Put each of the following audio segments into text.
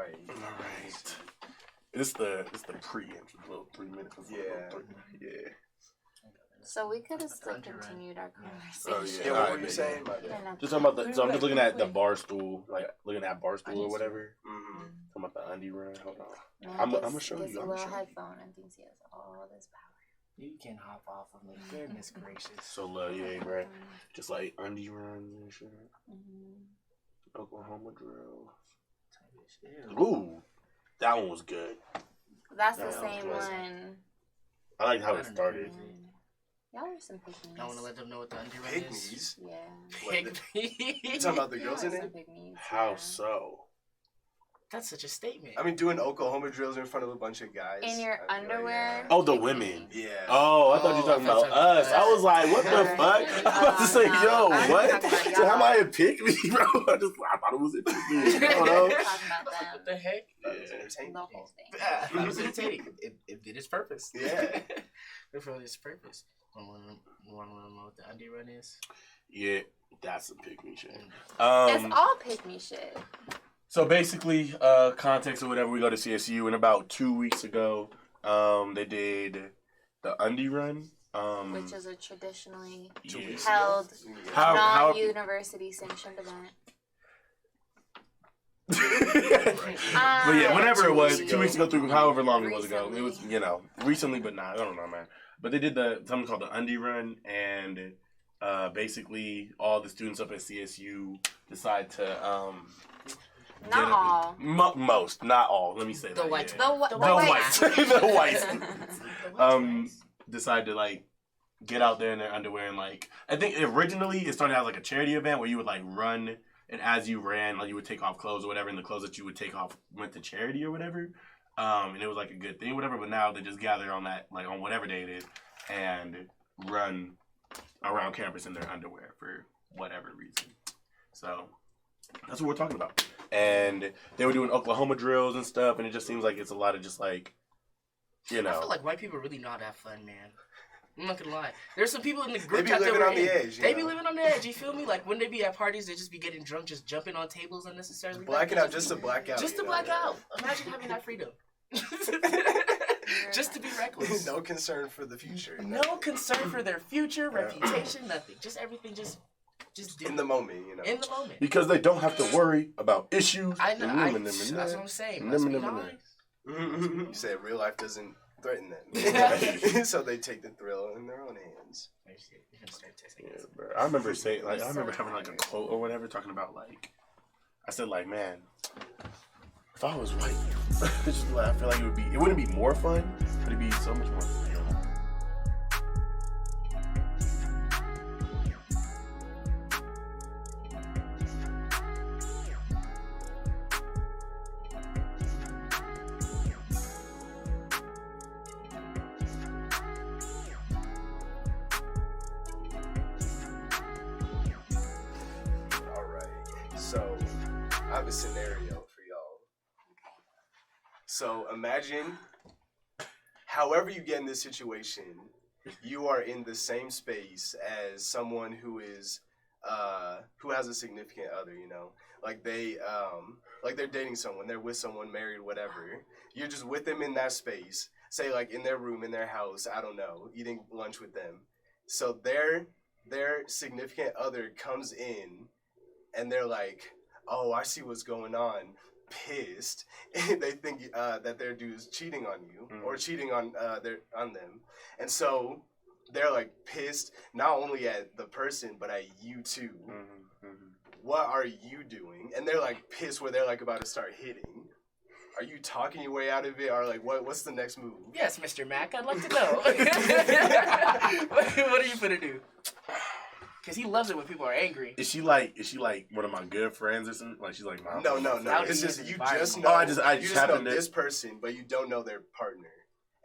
right. It's the pre-intro, little 3 minutes. Yeah. So we could have still continued our conversation. Oh, Yeah, what were you saying? Just talking about so I'm just looking at the Barstool, like looking at Barstool or whatever. Mm-hmm. Talking about the Undie Run. Hold on. Man, I'm gonna show you. a little headphone and thinks he has all this power. You can hop off of me. Goodness gracious. So yeah, right. Just like Undie Run and shit. Oklahoma drill. Ooh, that one was good. That's the same one. I like how it started. Y'all are some pygmies. I want to let them know what the Undie Run is. Pygmies? Yeah. Pygmies. You talking about the girls in it? How so? That's such a statement. I mean, doing Oklahoma drills in front of a bunch of guys. In your underwear? Oh, the women. Yeah. Oh, I thought you were talking about us. I was like, what the fuck? I was about to say, yo, what? So how am I a pick me, bro? I thought it was a pick me. I don't know. Talking about them. What the heck? That was entertaining. The whole thing. It was entertaining. It did its purpose. Yeah. It fulfilled its purpose. Want to know what the Undie Run is? Yeah, that's some pick me shit. It's all pick me shit. So basically, context or whatever, we go to CSU, and about 2 weeks ago, they did the Undie Run. Which is a traditionally Yeah. held non-university sanctioned event. But yeah, whenever it was, 2 weeks ago through however long it was ago. Recently. It was, recently, but not. I don't know, man. But they did something called the Undie Run, and basically all the students up at CSU decide to Not all. Most, not all. Let me say The that. whites. Yeah. The whites. The whites. Whites. Decide to like get out there in their underwear and like I think originally it started as like a charity event where you would like run and as you ran like you would take off clothes or whatever and the clothes that you would take off went to charity or whatever. And it was like a good thing, whatever. But now they just gather on that like on whatever day it is and run around campus in their underwear for whatever reason. So that's what we're talking about. And they were doing Oklahoma drills and stuff, and it just seems like it's a lot of just like, I feel like white people really not have fun, man. I'm not gonna lie. There's some people in the group They be living on the edge. They be living on the edge. You feel me? Like when they be at parties, they just be getting drunk, just jumping on tables unnecessarily. Blacking out just to black out. Just to black out. Imagine having that freedom. Just to be reckless. No concern for the future. No concern for their future, reputation, nothing. Just everything, just do in the moment, In the moment. Because they don't have to worry about issues. I know. That's what I'm saying. You said real life doesn't threaten them. So they take the thrill in their own hands. Yeah, bro. I remember saying, like, I remember having like a quote or whatever talking about like, I said like, man, if I was white, just like, I feel like it wouldn't be more fun, but it'd be so much more fun. So, I have a scenario for y'all. So, imagine, however you get in this situation, you are in the same space as someone who is, who has a significant other, like they're dating someone, they're with someone, married, whatever. You're just with them in that space, say like in their room, in their house, I don't know, eating lunch with them. So their significant other comes in, and they're like, oh, I see what's going on, pissed. They think that their dude's cheating on you or cheating on them. And so they're like pissed not only at the person, but at you too. What are you doing? And they're like pissed where they're like about to start hitting. Are you talking your way out of it, or like what's the next move? Yes, Mr. Mack, I'd like to know. What are you gonna do? Because he loves it when people are angry. Is she like one of my good friends or something? Like she's like my No. It's just you just know. I just know this person, but you don't know their partner.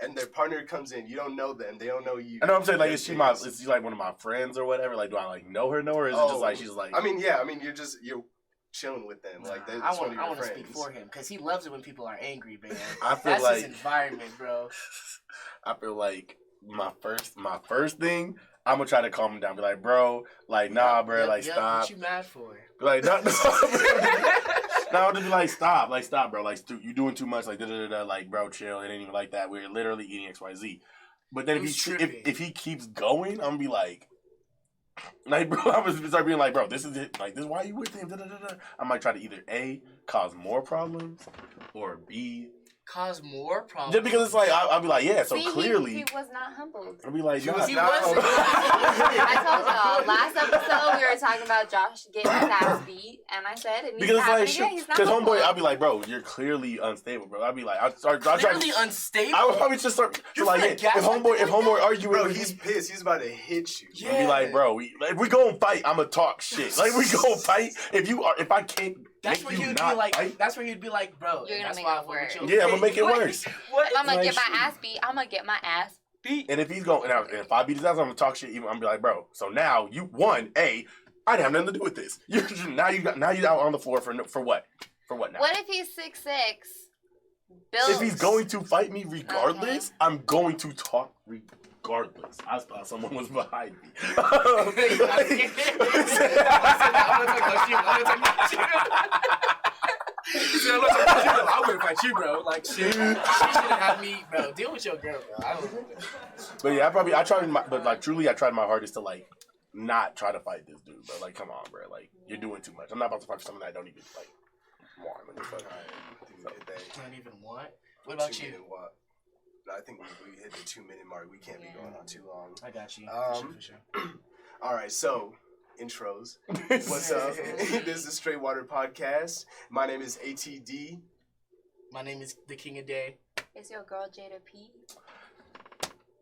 And their partner comes in, you don't know them, they don't know you. I know what I'm saying, like is she like one of my friends or whatever? Like do I like know her, or is it just like she's like? I mean, you're chilling with them. Like that's one of your friends. I want to speak for him because he loves it when people are angry, man. I feel that's like his environment, bro. I feel like my first thing, I'm gonna try to calm him down. Be like, bro, like nah, bro, like stop. What you mad for? Be like, no. Now I'll just be like, stop, bro. Like, you doing too much. Like, like, bro, chill. It ain't even like that. We're literally eating XYZ. But then if he keeps going, I'm gonna be like, bro, I'm gonna start being like, bro, this is it. Like, this is why you with him. I might try to either A, cause more problems, or B, cause more problems. just because it's like I'll be like, yeah. So See, clearly, he was not humbled. I'll be like, He was nah. not humbled. I told y'all last episode we were talking about Josh getting his ass beat, and I said it needs Because to it's happen like, again. shit. He's not Because humbled. homeboy, I'll be like, bro, you're clearly unstable, bro. I'll be like, I'll try. Literally unstable. I would probably just start. You Like, feel yeah, like if homeboy arguing, Bro, with he's me, pissed. He's about to hit you. Yeah. I'll be like, bro, we gonna fight. I'ma talk shit. Like, we gonna fight. If I can't. That's make where you he'd not be like. fight, That's where he'd be like, bro. You're gonna that's make why it I fuck with worse. you. Yeah, I'm gonna make it What? worse. What? I'm gonna Like, get my shit. ass beat. I'm gonna get my ass beat. And if he's going, and if I beat his ass, I'm gonna talk shit. Even I'm gonna be like, bro. So now you won. I didn't have nothing to do with this. Now you out on the floor for what? For what now? What if he's 6'6"? If he's going to fight me regardless, I'm going to talk regardless. I thought someone was behind me. I wouldn't fight you, bro. Like, shit. She shouldn't have me, bro. Deal with your girl, bro. I don't know. But yeah, I tried my hardest to like not try to fight this dude. But like, come on, bro. Like, you're doing too much. I'm not about to fight for something that I don't even like want. Like, it's like, Don't even want. What about you? I think we hit the 2-minute mark. We can't be going on too long. I got you. For sure. All right, so intros. What's up? This is Straight Water Podcast. My name is ATD. My name is the King of Day. It's your girl Jada P.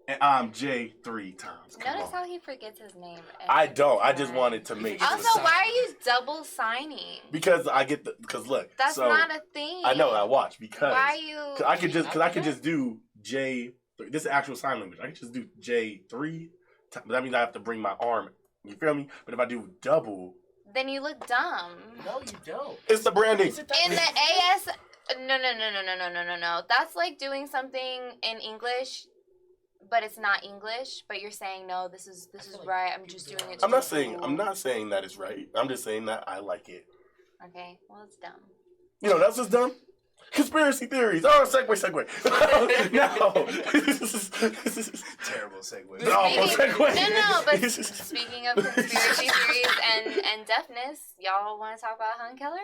And I'm J 3 times. Come Notice on. how he forgets his name. I don't. I just time. wanted to make Also, sure. why are you double signing? Because I get because look. That's so, not a thing. I know. I watch because. Why are you? I could just do J. This is actual sign language. I can just do J 3. But that means I have to bring my arm. You feel me? But if I do double, Then you look dumb. No, you don't. it's the branding. In the AS, no. That's like doing something in English, but it's not English. But you're saying no. This is right. I'm just doing it. I'm not saying that it's right. I'm just saying that I like it. Okay, well it's dumb. You know, that's just dumb. Conspiracy theories. Oh, segue. No. This is Terrible segue. awful segue. No, but speaking of conspiracy theories and deafness, y'all want to talk about Helen Keller?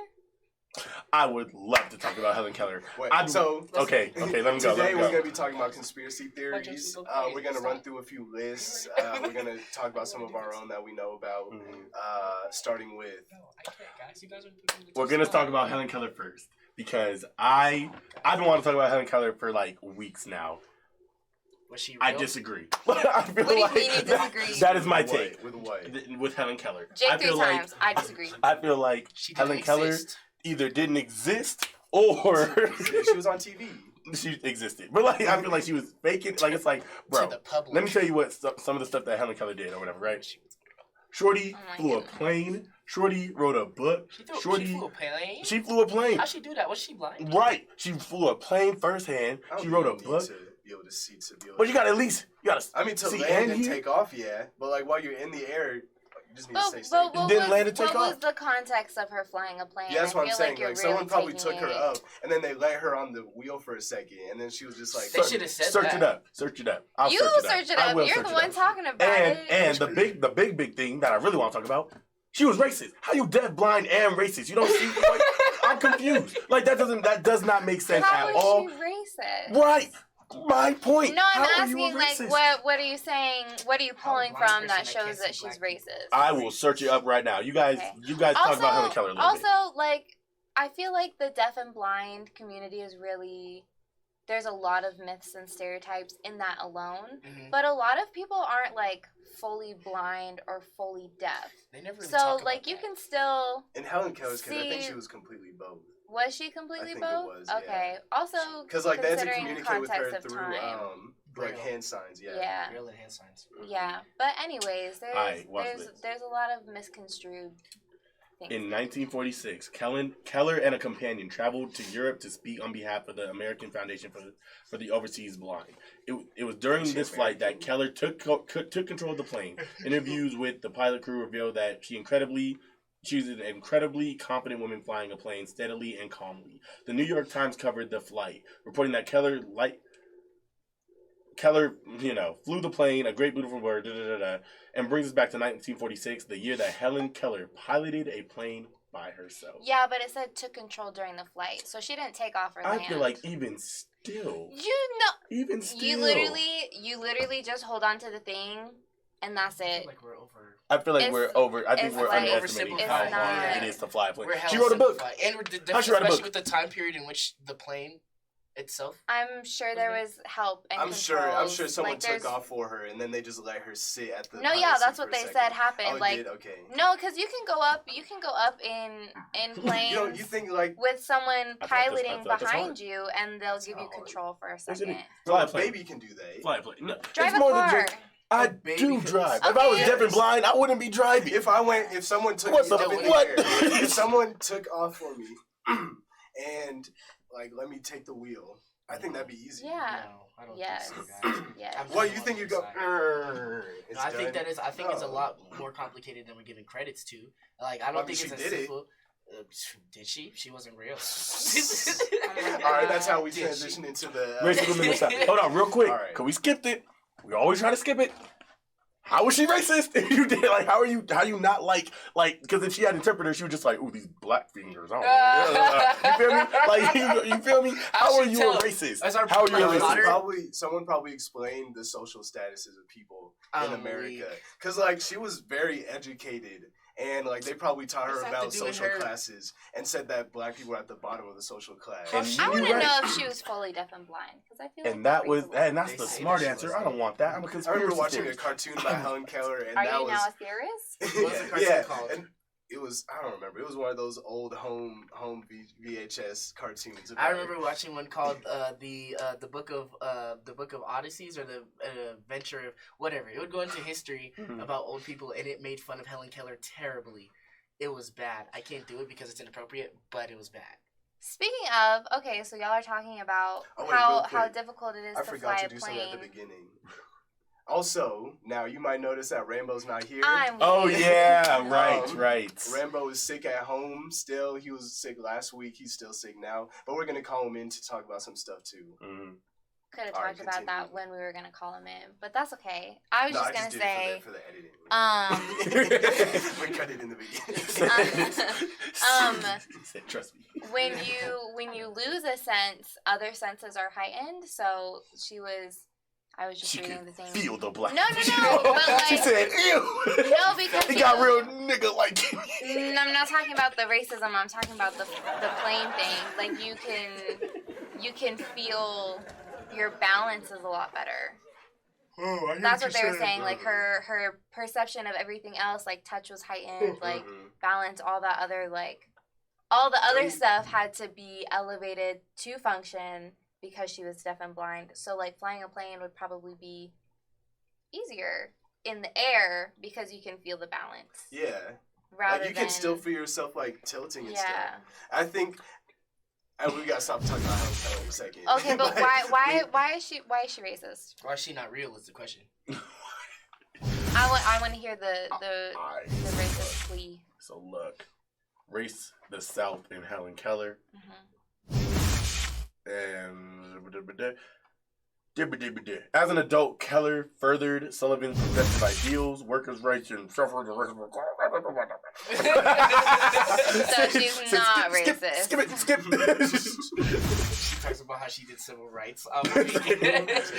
I would love to talk about Helen Keller. Wait, Okay, let me go. Today we're Let me going to go. be talking about conspiracy theories. We're going to run through a few lists. We're going to talk about some of our own that we know about. Starting with. No, I can't, guys. You guys are putting me We're gonna talk about Helen Keller first because I've been wanting to talk about Helen Keller for like weeks now. Was she real? I disagree. I feel What do you like mean you disagree? that is my take With what? with Helen Keller. Jake I 3 feel times. I disagree. I feel like She didn't Helen Keller exist. either didn't exist or She was on TV. she existed. But like I feel like she was faking. Like it's like, bro, To the public. let me tell you what some of the stuff that Helen Keller did or whatever, right? Shorty Oh my flew a goodness. plane. Shorty wrote a book. She Shorty flew a plane? she flew a plane. How'd she do that? Was she blind? Right. She flew a plane firsthand. I don't She wrote a need book. to be able to see But you gotta at least I mean, to see land and and hear. take off, yeah. But like while you're in the air, you just need to stay safe. But what, Didn't land and take was off. the context of her flying a plane? Yeah, that's what I'm I feel saying. like you're Like someone really probably taking took her it- up, and then they let her on the wheel for a second, and then she was just like, They should have said Search that. it up. Search it up. I'll You search it search up. it I up. will You're search the it one up. talking about And it. and the big thing that I really want to talk about, she was racist. How you deaf, blind, and racist? You don't see? Like, I'm confused. Like that does not make sense How at is all. she racist? Right. My point. No, I'm How are you a asking, like, racist? what are you saying? What are you pulling blind from that person that shows can't that see she's black racist? I will search it up right now. You guys Okay. talk about Helen Keller a little bit. Also, like, I feel like the deaf and blind community is really, there's a lot of myths and stereotypes in that alone. Mhm. But a lot of people aren't, like, fully blind or fully deaf. They never even So, talk like, about you that. can still, in Helen Keller's case, I think See- she was completely both. was she completely I think both? it was, yeah. Okay. Also, Because like they had to considering communicate with her context of through time. like Braille. hand signs. Yeah. Yeah. Real and hand signs. Yeah. But anyways, Alright, watch this. there's a lot of misconstrued things. In 1946, Keller and a companion traveled to Europe to speak on behalf of the American Foundation for the Overseas Blind. It was during Was she this flight that American? Keller took control of the plane. Interviews with the pilot crew revealed that she She's an incredibly competent woman flying a plane steadily and calmly. The New York Times covered the flight, reporting that Keller, flew the plane, a great beautiful bird, and brings us back to 1946, the year that Helen Keller piloted a plane by herself. Yeah, but it said took control during the flight, so she didn't take off or land. I feel like even still. You literally just hold on to the thing, and that's I it. feel like we're over. I feel like It's- we're over. I think it's we're like- underestimating it's how not- hard it is to fly a plane. We're She hella wrote a book. simplified. And How'd she write a especially book? with the time period in which the plane itself. I'm sure there was help and I'm sure controls. someone Like, took there's- off for her and then they just let her sit at the No, pilot yeah, seat that's for what a they second. said happened. Oh, it Like, did? Okay. no, because you can go up in planes You think like with someone I feel like piloting that's behind hard. you, and they'll give you not hard. control for a Isn't second. it? Fly a a plane. baby can do that? Fly a plane. No, Drive it's a more car. than just. I A baby do can- drive. Okay. If I was deaf and Yes. blind, I wouldn't be driving. If someone took What me the up in the what? air, if someone took off for me and like let me take the wheel, I think that'd be easy. Yeah. No, I don't Yes. think so, guys. Yes. I'm What just you on think the you go? side. It's No, I think done? that is. I think it's a No. lot more complicated than we're giving credits to. Like I I don't mean, think she it's as did it. simple. Did she? She wasn't real. All right, that's how we Did transition into the. Racism in the South. Hold on, real quick. All right. Cause we skipped it. We always try to skip it. How was she racist? If you did, like, how you not like, because if she had an interpreter, she was just like, ooh, these black fingers. Oh, you feel me? Like, you feel me? How are she you tell? a racist? As our How are you a like, racist? Someone probably explained the social statuses of people in I'm America, weak. because like she was very educated, and like they probably taught her What's that have about to do with social her? classes and said that black people are at the bottom of the social class. And I you want to right. know if she was fully deaf and blind, because I feel like And that's brings a lot. the They say smart that she answer. was I don't want that. I'm a I conspiracy remember watching a theorist. cartoon by Helen Keller, and Are that you was now a theorist? What's the cartoon yeah, called? and it was I don't remember. It was one of those old home VHS cartoons. I about remember watching one called the book of Odysseys or the Adventure of whatever. It would go into history Mhm. about old people, and it made fun of Helen Keller terribly. It was bad. I can't do it because it's inappropriate, but it was bad. Speaking of, okay, so y'all are talking about Oh, wait, real how quick. difficult it is I to forgot fly to a do something at the plane. beginning. Also, now you might notice that Rambo's not here. I'm Oh weak. yeah, right, Um, right. Rambo is sick at home still. He was sick last week. He's still sick now. But we're going to call him in to talk about some stuff too. Mhm. Could have All right, talked about that continue. when we were gonna call him in, but that's okay. I was No, just I gonna did say, it for the editing. We cut it in the beginning. Trust me. when you lose a sense, other senses are heightened. So I was just She reading can the thing. feel the black. No, but she like- said, "Ew." No, because he got real nigga like. I'm not talking about the racism. I'm talking about the plane thing. Like you can feel your balance is a lot better. Oh, I hear That's what you're they were saying. saying. Like her perception of everything else, like touch was heightened, like Mhm. balance, all that other all the other Don't- stuff had to be elevated to function because she was deaf and blind. So like flying a plane would probably be easier in the air because you can feel the balance. Yeah. Rather Like you than can still feel yourself like tilting and yeah. stuff. I think. And we gotta stop talking about Helen Keller in a second. Okay, but why is she racist? Why is she not real is the question. I want to hear the racist plea. So look, race the South and Helen Keller, Mm-hmm. and as an adult, Keller furthered Sullivan's progressive ideals, workers' rights, and suffrage. So she's not racist. Skip it. She talks about how she did civil rights. She stood And with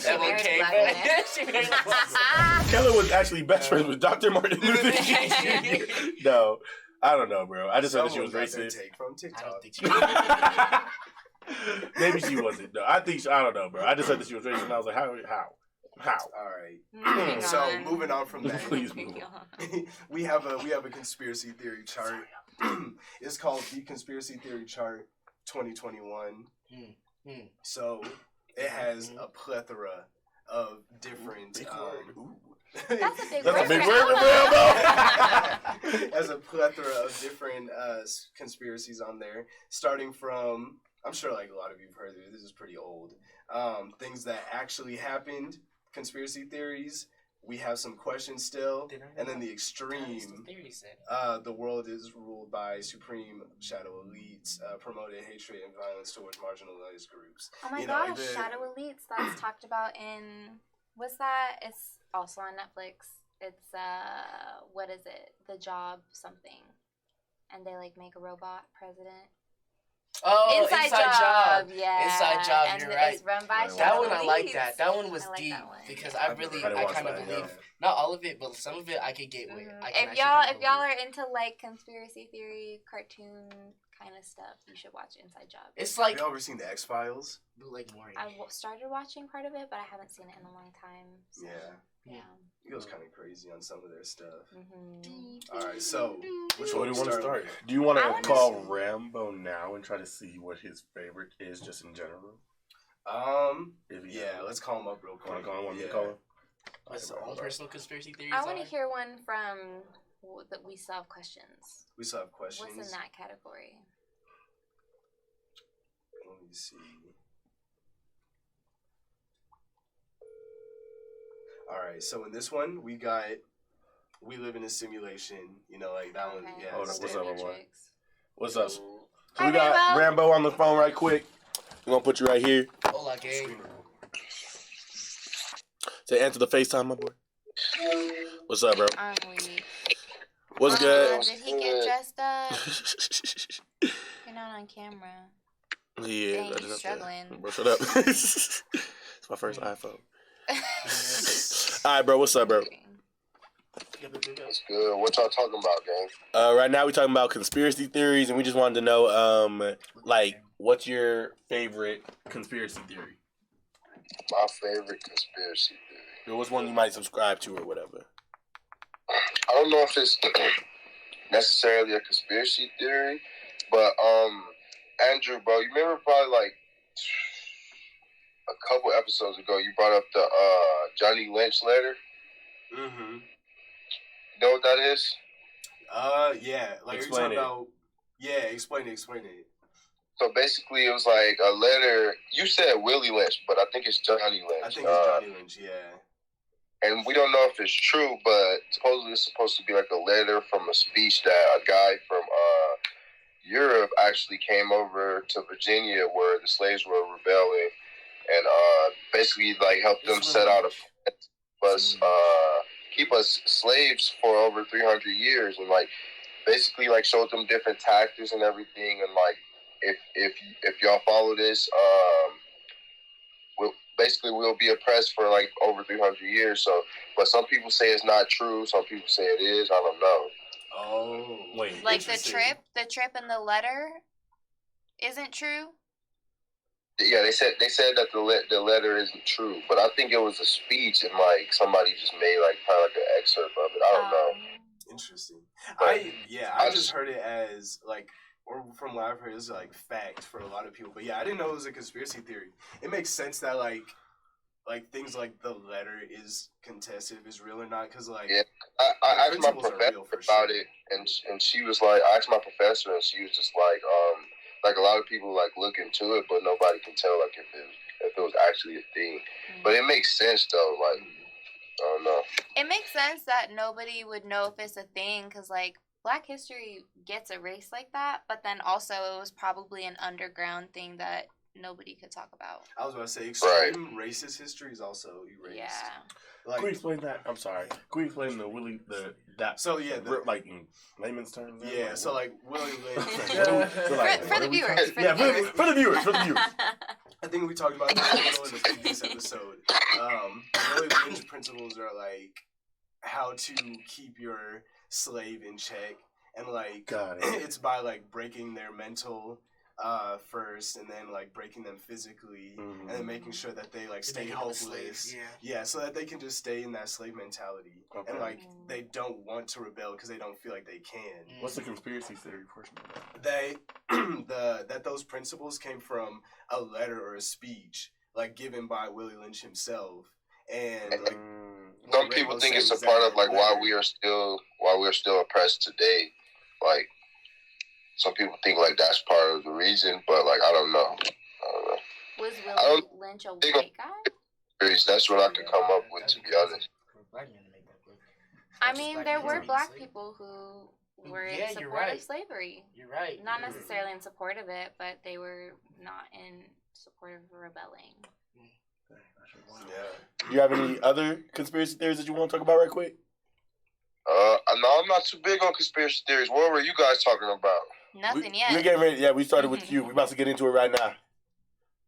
she married a MLK. black man. She married a black man. Keller was actually best friends with Dr. Martin Luther King. No, I don't know, bro. I just heard that she was Someone got their racist. take from I TikTok. don't think she was. Maybe she wasn't. No, I don't know, bro. I just heard that she was racist, and I was like, how? All right. Moving So on. moving on from that, Please move on. we have a conspiracy theory chart. It's called the Conspiracy Theory Chart 2021. Hmm. So it has a plethora of different. Big word. Ooh. That's a big That's word. a big for word for Elmo. Elmo. Has a plethora of different conspiracies on there, starting from, I'm sure like a lot of you have heard of it, this is pretty old, things that actually happened, conspiracy theories, we have some questions still, and then the extreme. The world is ruled by supreme shadow elites, promoting hatred and violence towards marginalized groups. Oh my gosh, Shadow Elites. That's talked about in. What's that? It's also on Netflix. It's what is it? The Job something, and they like make a robot president. Oh, Inside Job. Yeah. Inside Job, and you're right. It's run by That That Shadow one I like Elites. that. That one was I like deep that one. because Yeah. I really, I I watched kind of that, believe, yeah. not all of it, but some of it I could get with. Mhm. I can If actually y'all kinda if y'all believe. are into like conspiracy theory, cartoon kind of stuff, you should watch Inside Job. It's Have like you ever seen the X-Files? bootleg Maury. I started watching part of it, but I haven't seen it in a long time. So, Yeah. yeah. It goes kind of crazy on some of their stuff. Mm-hmm. All right, so which So one what do you want to start? with? Do you want I to wanna call see- Rambo now and try to see what his favorite is just in general? If he Yeah, has let's call him up real quick. one. Call him. Want me to Yeah. call him? What's the own personal conspiracy theories? I want to are? hear one from that we still have questions. We still have questions. What's in that category? Let me see. All right, so in this one, we live in a simulation. You know, like that one. Yeah. Hold up, what's it's up, standard. my boy? What's up? So Hi, we got Rambo. Rambo on the phone right quick. We're gonna put you right here Hola, gang. Screen record. to answer the FaceTime, my boy. What's up, bro? I'm weak. What's good? Did he get dressed up? You're not on camera. Yeah, Dang, he's struggling. Bro, shut up. It's my first iPhone. All right, bro. What's up, bro? That's good. What y'all talking about, gang? Right now we're talking about conspiracy theories, and we just wanted to know, like, what's your favorite conspiracy theory? My favorite conspiracy theory. Or what's one you might subscribe to or whatever? I don't know if it's necessarily a conspiracy theory, but Andrew, bro, you remember probably like a couple episodes ago you brought up the Johnny Lynch letter? Mm-hmm. You know what that is? Yeah. Like Explain you're talking it. about. Yeah, explain it. So basically, it was like a letter. You said Willie Lynch, but I think it's Johnny Lynch. I think it's Johnny Lynch. Yeah. And we don't know if it's true, but supposedly it's supposed to be like a letter from a speech that a guy from Europe actually came over to Virginia where the slaves were rebelling, and basically like helped them set out keep us slaves for over 300 years, and like basically like showed them different tactics and everything, and like if y'all follow this, we'll be oppressed for like over 300 years. So, but some people say it's not true. Some people say it is. I don't know. Oh. Wait. Like the Interesting. trip and the letter isn't true. Yeah, they said that the letter isn't true, but I think it was a speech and like somebody just made like probably like an excerpt of it. I don't know. Interesting. But I just heard it as like, or from what I've heard, it's like fact for a lot of people. But yeah, I didn't know it was a conspiracy theory. It makes sense that like things like the letter is contested if it's real or not, because like Yeah, I the asked my principles are professor real for about sure. it, and she was like, I asked my professor, and she was just like a lot of people like look into it, but nobody can tell like if it was actually a thing. But it makes sense though. Like I don't know. It makes sense that nobody would know if it's a thing because, like, Black history gets erased like that, but then also it was probably an underground thing that nobody could talk about. I was about to say extreme racist history is also erased. Yeah. Can we Like explain that? I'm sorry. Can we explain that? so yeah. Like in layman's terms. Yeah, so like Willie Lynch. So, like, For the viewers. Yeah, for the viewers. I think we talked about this a little in the previous episode. Willie Lynch principles are like how to keep your slave in check, and like Got it. it's by like breaking their mental first, and then like breaking them physically, and then making sure that they like stay hopeless. Yeah, so that they can just stay in that slave mentality, Okay. and like they don't want to rebel because they don't feel like they can. What's the conspiracy theory portion of that? They that those principles came from a letter or a speech like given by Willie Lynch himself, and like Some people think it's a part of like why we are still oppressed today. Like some people think like that's part of the reason, but like I don't know. Was I Willie Lynch a white guy? That's what I could come up with, to be honest. I Just mean, black there people were being black enslaved. people who were Yeah, in you're support right. of slavery. You're right. Not necessarily in support of it, but they were not in support of rebelling. Yeah. Do you have any other conspiracy theories that you want to talk about right quick? No, I'm not too big on conspiracy theories. What were you guys talking about? Nothing We're yet. getting ready. Yeah, we started with you. We're about to get into it right now.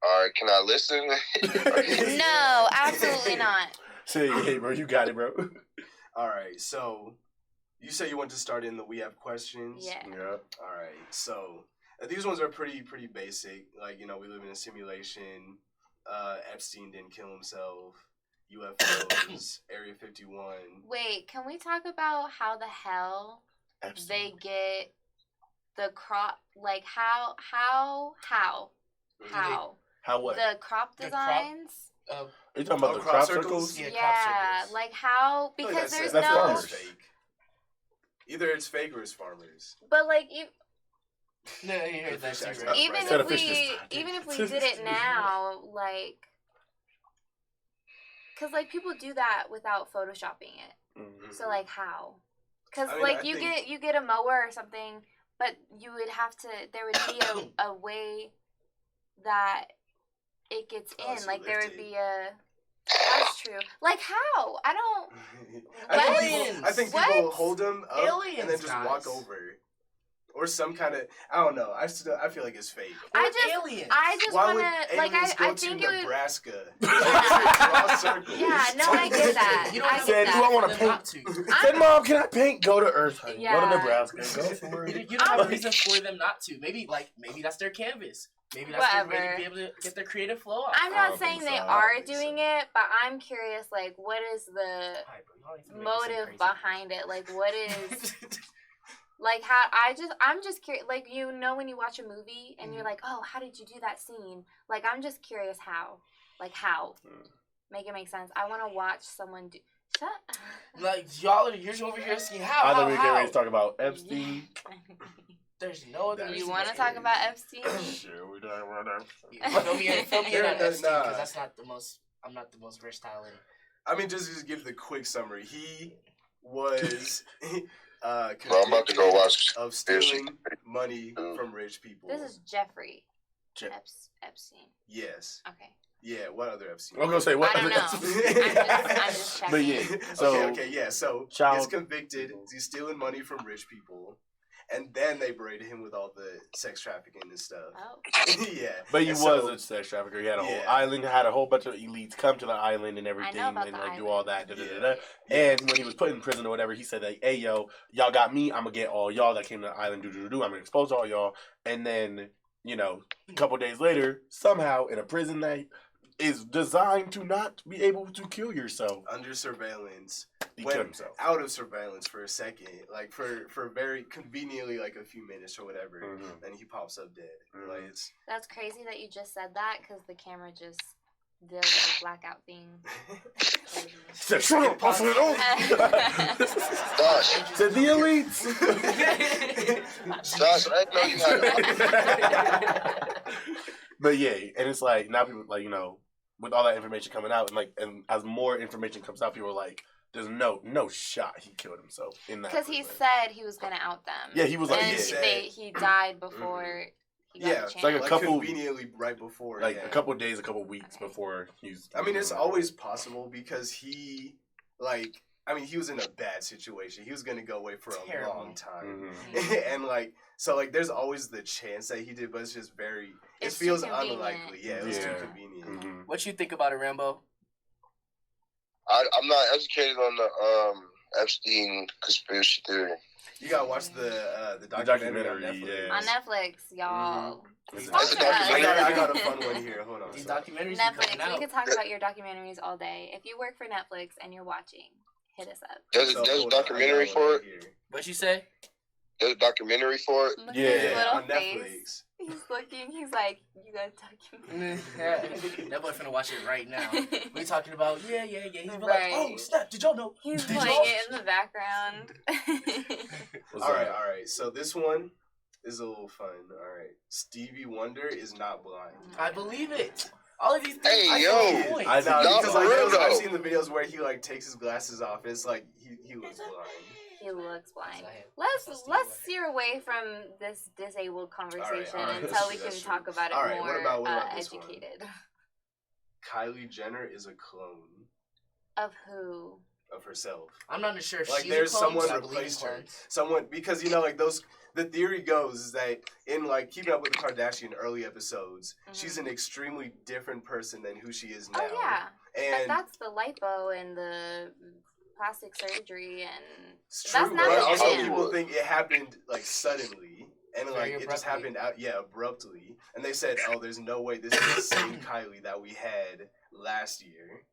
All right, can I listen? No, absolutely not. Say, hey, bro, you got it, bro. All right. So you say you want to start in the we have questions. Yeah. Yeah. All right. So these ones are pretty basic. Like, you know, we live in a simulation. Epstein didn't kill himself. UFOs. Area 51. Wait, can we talk about how the hell they get the crop? Like how? How what? The crop The crop- designs? Are you talking about the crop crop circles? circles? Yeah, crop Yeah, circles. like how? No, Because there's that's no. farmers. fake. Either it's fake or it's farmers. But like, No, you heard that too, Even right? even Instead if of fish we this time. even if we did it now, like, cause like people do that without photoshopping it. Mhm. So like how? Cause I mean, like I you think- get a mower or something, but you would have to. There would be a way that it gets Oh, in. so Like there would lifted. be a. That's true. Like how? I don't. I think people What? hold them up and then Aliens, just walk guys. over. Or some kind of, I don't know. I feel like it's fake. I aliens. just Why want would to like aliens go I to think it would. Nebraska? Yeah. Draw circles. Yeah, no, I get that. You don't I have get Said, that. do I want to them paint? not to. Said, Mom, can I paint? Go to Earth, honey. Go Yeah. to Nebraska. Go somewhere. You don't have a reason for them not to. Maybe that's their canvas. Maybe that's their way Whatever. to be able to get their creative flow out. I'm I not don't saying think they so. I are don't think doing so. it, but I'm curious. Like, what is the Alright, bro, y'all ain't finna make me sound motive crazy. behind it? Like, what is like how? I'm just curious. Like, you know, when you watch a movie and you're like, oh, how did you do that scene? Like, I'm just curious how. Like how? Make it make sense. I want to watch someone do. Shut. Like you're over here asking I how. thought we were getting ready How? to talk about Epstein. There's no other. That You is want to scary. talk about Epstein? Sure, we don't want Fill me in Sure, on Epstein, nah. because that's not the most. I'm not the most versatile in. I mean, just give the quick summary. He was Well, I'm about to go watch of stealing money from rich people. This is Jeffrey Je- Epstein. Yes. Okay. Yeah, what other Epstein? I'm gonna say what? I don't know. I'm just checking. But yeah, so okay, yeah. So child- he's convicted. He's stealing money from rich people, and then they braided him with all the sex trafficking and stuff. Oh. Yeah, But he And was so- a sex trafficker. He had a whole Yeah. island, had a whole bunch of elites come to the island and everything, about and the like do island. all that. Da, da, da, da. Yeah. And when he was put in prison or whatever, he said like, "Hey, yo, y'all got me. I'm gonna get all y'all that came to the island. I'm gonna expose all y'all." And then, you know, a couple days later, somehow in a prison that is designed to not be able to kill yourself, under surveillance, he went killed himself. out of surveillance for a second, like for very conveniently like a few minutes or whatever, Mhm. and he pops up dead. Mhm. Like it's That's crazy that you just said that because the camera just did a little blackout thing. Crazy. He said, "Shut up, I'll it Josh, To the elites. Josh, I didn't know you had. But yeah, and it's like now people like, you know, with all that information coming out, and like, and as more information comes out, people are like, "There's no shot he killed himself in that." Because he prison." said he was gonna out them. Yeah, he was like, and yeah. he died before he got Yeah, the it's chance. like a like couple- conveniently right before, like yeah. a couple days, a couple weeks before he's. I mean, it's always possible because he he was in a bad situation. He was gonna go away for a Terrible. long time. Mhm. And like so like there's always the chance that he did, but it's just very It's it too feels convenient. unlikely. Yeah, it was too Yeah. convenient. Mhm. What you think about it, Rambo? I'm not educated on the Epstein conspiracy theory. You gotta watch the documentary on documentary, Netflix. yeah. On Netflix, y'all. It's Sponsor a us. documentary. I got a fun one here. Hold on. These So- documentaries be Netflix. coming out. We could talk about your documentaries all day. If you work for Netflix and you're watching, hit us up. There's so a hold on, I documentary got for one it. right here. What you say? There's a documentary for it. Look Yeah, at his little on face. Netflix. He's looking. He's like, you got a documentary. That boy finna watch it right now. We talking about yeah. He's be like, Right. oh snap! Did y'all know? He's Did playing y'all? it in the background. What's All up? right. So this one is a little fun. All right. Stevie Wonder is not blind. I believe it. All of these things. Hey, I yo. know points. I know. Not Because for like, real, I've though. seen the videos where he like takes his glasses off. It's like he looks blind. He looks blind. That's Let's Stevie steer away from this disabled conversation all right, until we that's can true. talk about it All right, more what about this one? educated. Kylie Jenner is a clone Of who? of herself. I'm not sure if Like she's there's a clone, someone but I believe in replaced her. clones. Someone because like those. The theory goes is that in like Keeping Up with the Kardashian early episodes, she's an extremely different person than who she is now. Oh yeah, And but that's the lipo and the plastic surgery and it's that's true, not but his also skin. people think it happened like suddenly. And Very like it just abruptly. happened abruptly. And they said, "Oh, there's no way this is the same Kylie that we had last year."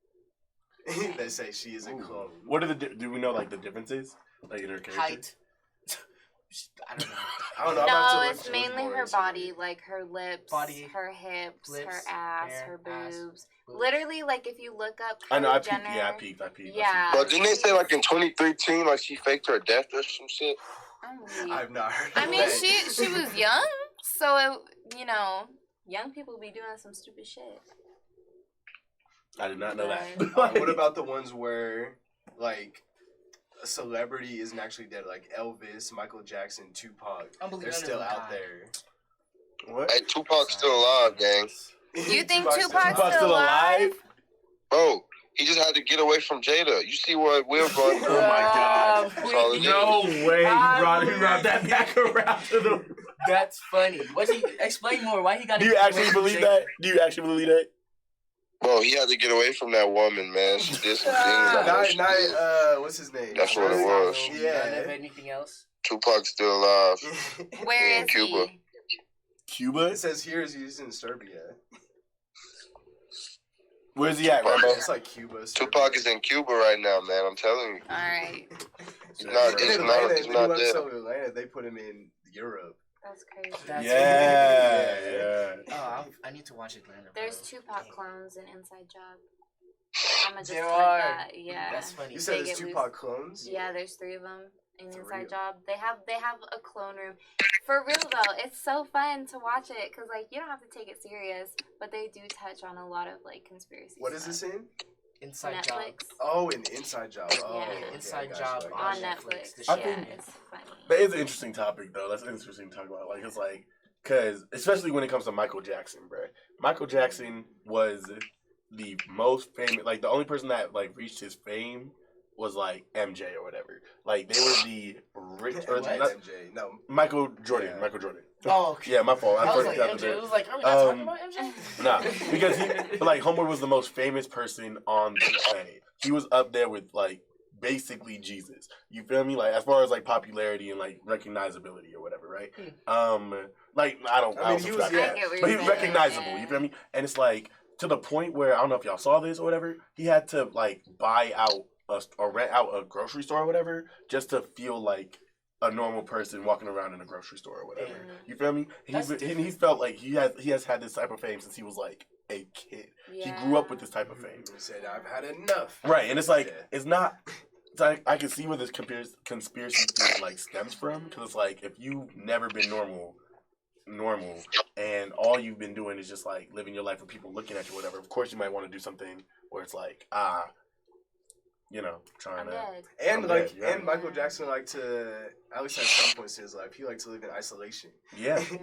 They say she is a clone. What are do we know like the differences like in her character? Height. I don't know. I don't know. I'm about to No, look it's more mainly her into body, it. like her lips, Body, her hips, her lips, ass, hair, her ass, boobs. boobs. Literally, like if you look up Kylie I know. I Jenner, peeped. Yeah, I peeped. I peeped. Yeah. But didn't they say like in 2013, like she faked her death or some shit? I'm weak. I've not heard. I of mean, that. she was young, so it, young people be doing some stupid shit. I did not know that. What about the ones where like a celebrity isn't actually dead, like Elvis, Michael Jackson, Tupac? Unbelievable. They're still out there. what? Hey, Tupac's still alive, gang. You think Tupac's Tupac's still alive? Bro, he just had to get away from Jada. You see what Will going through? Oh my God. That's all it is. No way! He I brought that back around to the. That's funny. What's he? Explain more. Why he got? Do you actually believe that? Do you actually believe that? Bro, he had to get away from that woman, man. She did some things. I know she did. What's his name? That's what it was. Yeah. None of anything else. Tupac's still alive. Where In is Cuba. he? Cuba? It says here is used in Serbia. Where's he at, Tupac. Rambo? It's like Cuba. Tupac is in Cuba right now, man. I'm telling you. All right, He's not dead. Atlanta, they put him in Europe. that's crazy. That's Yeah. Oh, I need to watch Atlanta. Bro. There's Tupac clones in Inside Job. I'ma just There click are. that. Yeah. That's funny. You said They there's get Tupac clones? Yeah, there's 3 of them in For Inside real? Job. They have a clone room. For real though, it's so fun to watch it because like you don't have to take it serious, but they do touch on a lot of like conspiracy. What is stuff. this in? Inside Job. Netflix. Oh, an Inside Job. Oh, Yeah. okay, Inside I got Job you, I On got you. Netflix. The I shit. Yeah, think- it's funny. That is an interesting topic, though. That's interesting to talk about. Like, it's like, because, especially when it comes to Michael Jackson, bro. Michael Jackson was the most famous, like, the only person that, like, reached his fame was, like, MJ or whatever. Like, they were the rich, or What? not, MJ. No. Michael Jordan. Yeah. Michael Jordan. Oh, okay. Yeah, my fault. I was first like, got MJ. the- It was like, are we not talking Um, about MJ? Nah, because but like Homeboy was the most famous person on the planet. He was up there with like basically Jesus. You feel me? Like as far as like popularity and like recognizability or whatever, right? Like I don't I mean, don't he was- subscribe to yeah. that. I get what But you're he's saying, recognizable. yeah. You feel me? And it's like to the point where I don't know if y'all saw this or whatever. He had to like buy out or rent out a grocery store or whatever just to feel like a normal person walking around in a grocery store or whatever. Mhm. You feel me? That's He felt like he has had this type of fame since he was like a kid. He grew up with this type of fame. He said, I've had enough. Right, and it's like Yeah. it's not. It's like I can see where this conspiracy theory like stems from because it's like if you've never been normal, and all you've been doing is just like living your life with people looking at you, whatever. Of course, you might want to do something where it's like trying I'm to. dead. And I'm like, dead, yeah. and Michael Jackson liked to, at least at some points in his life, he liked to live in isolation. Yeah, Yeah.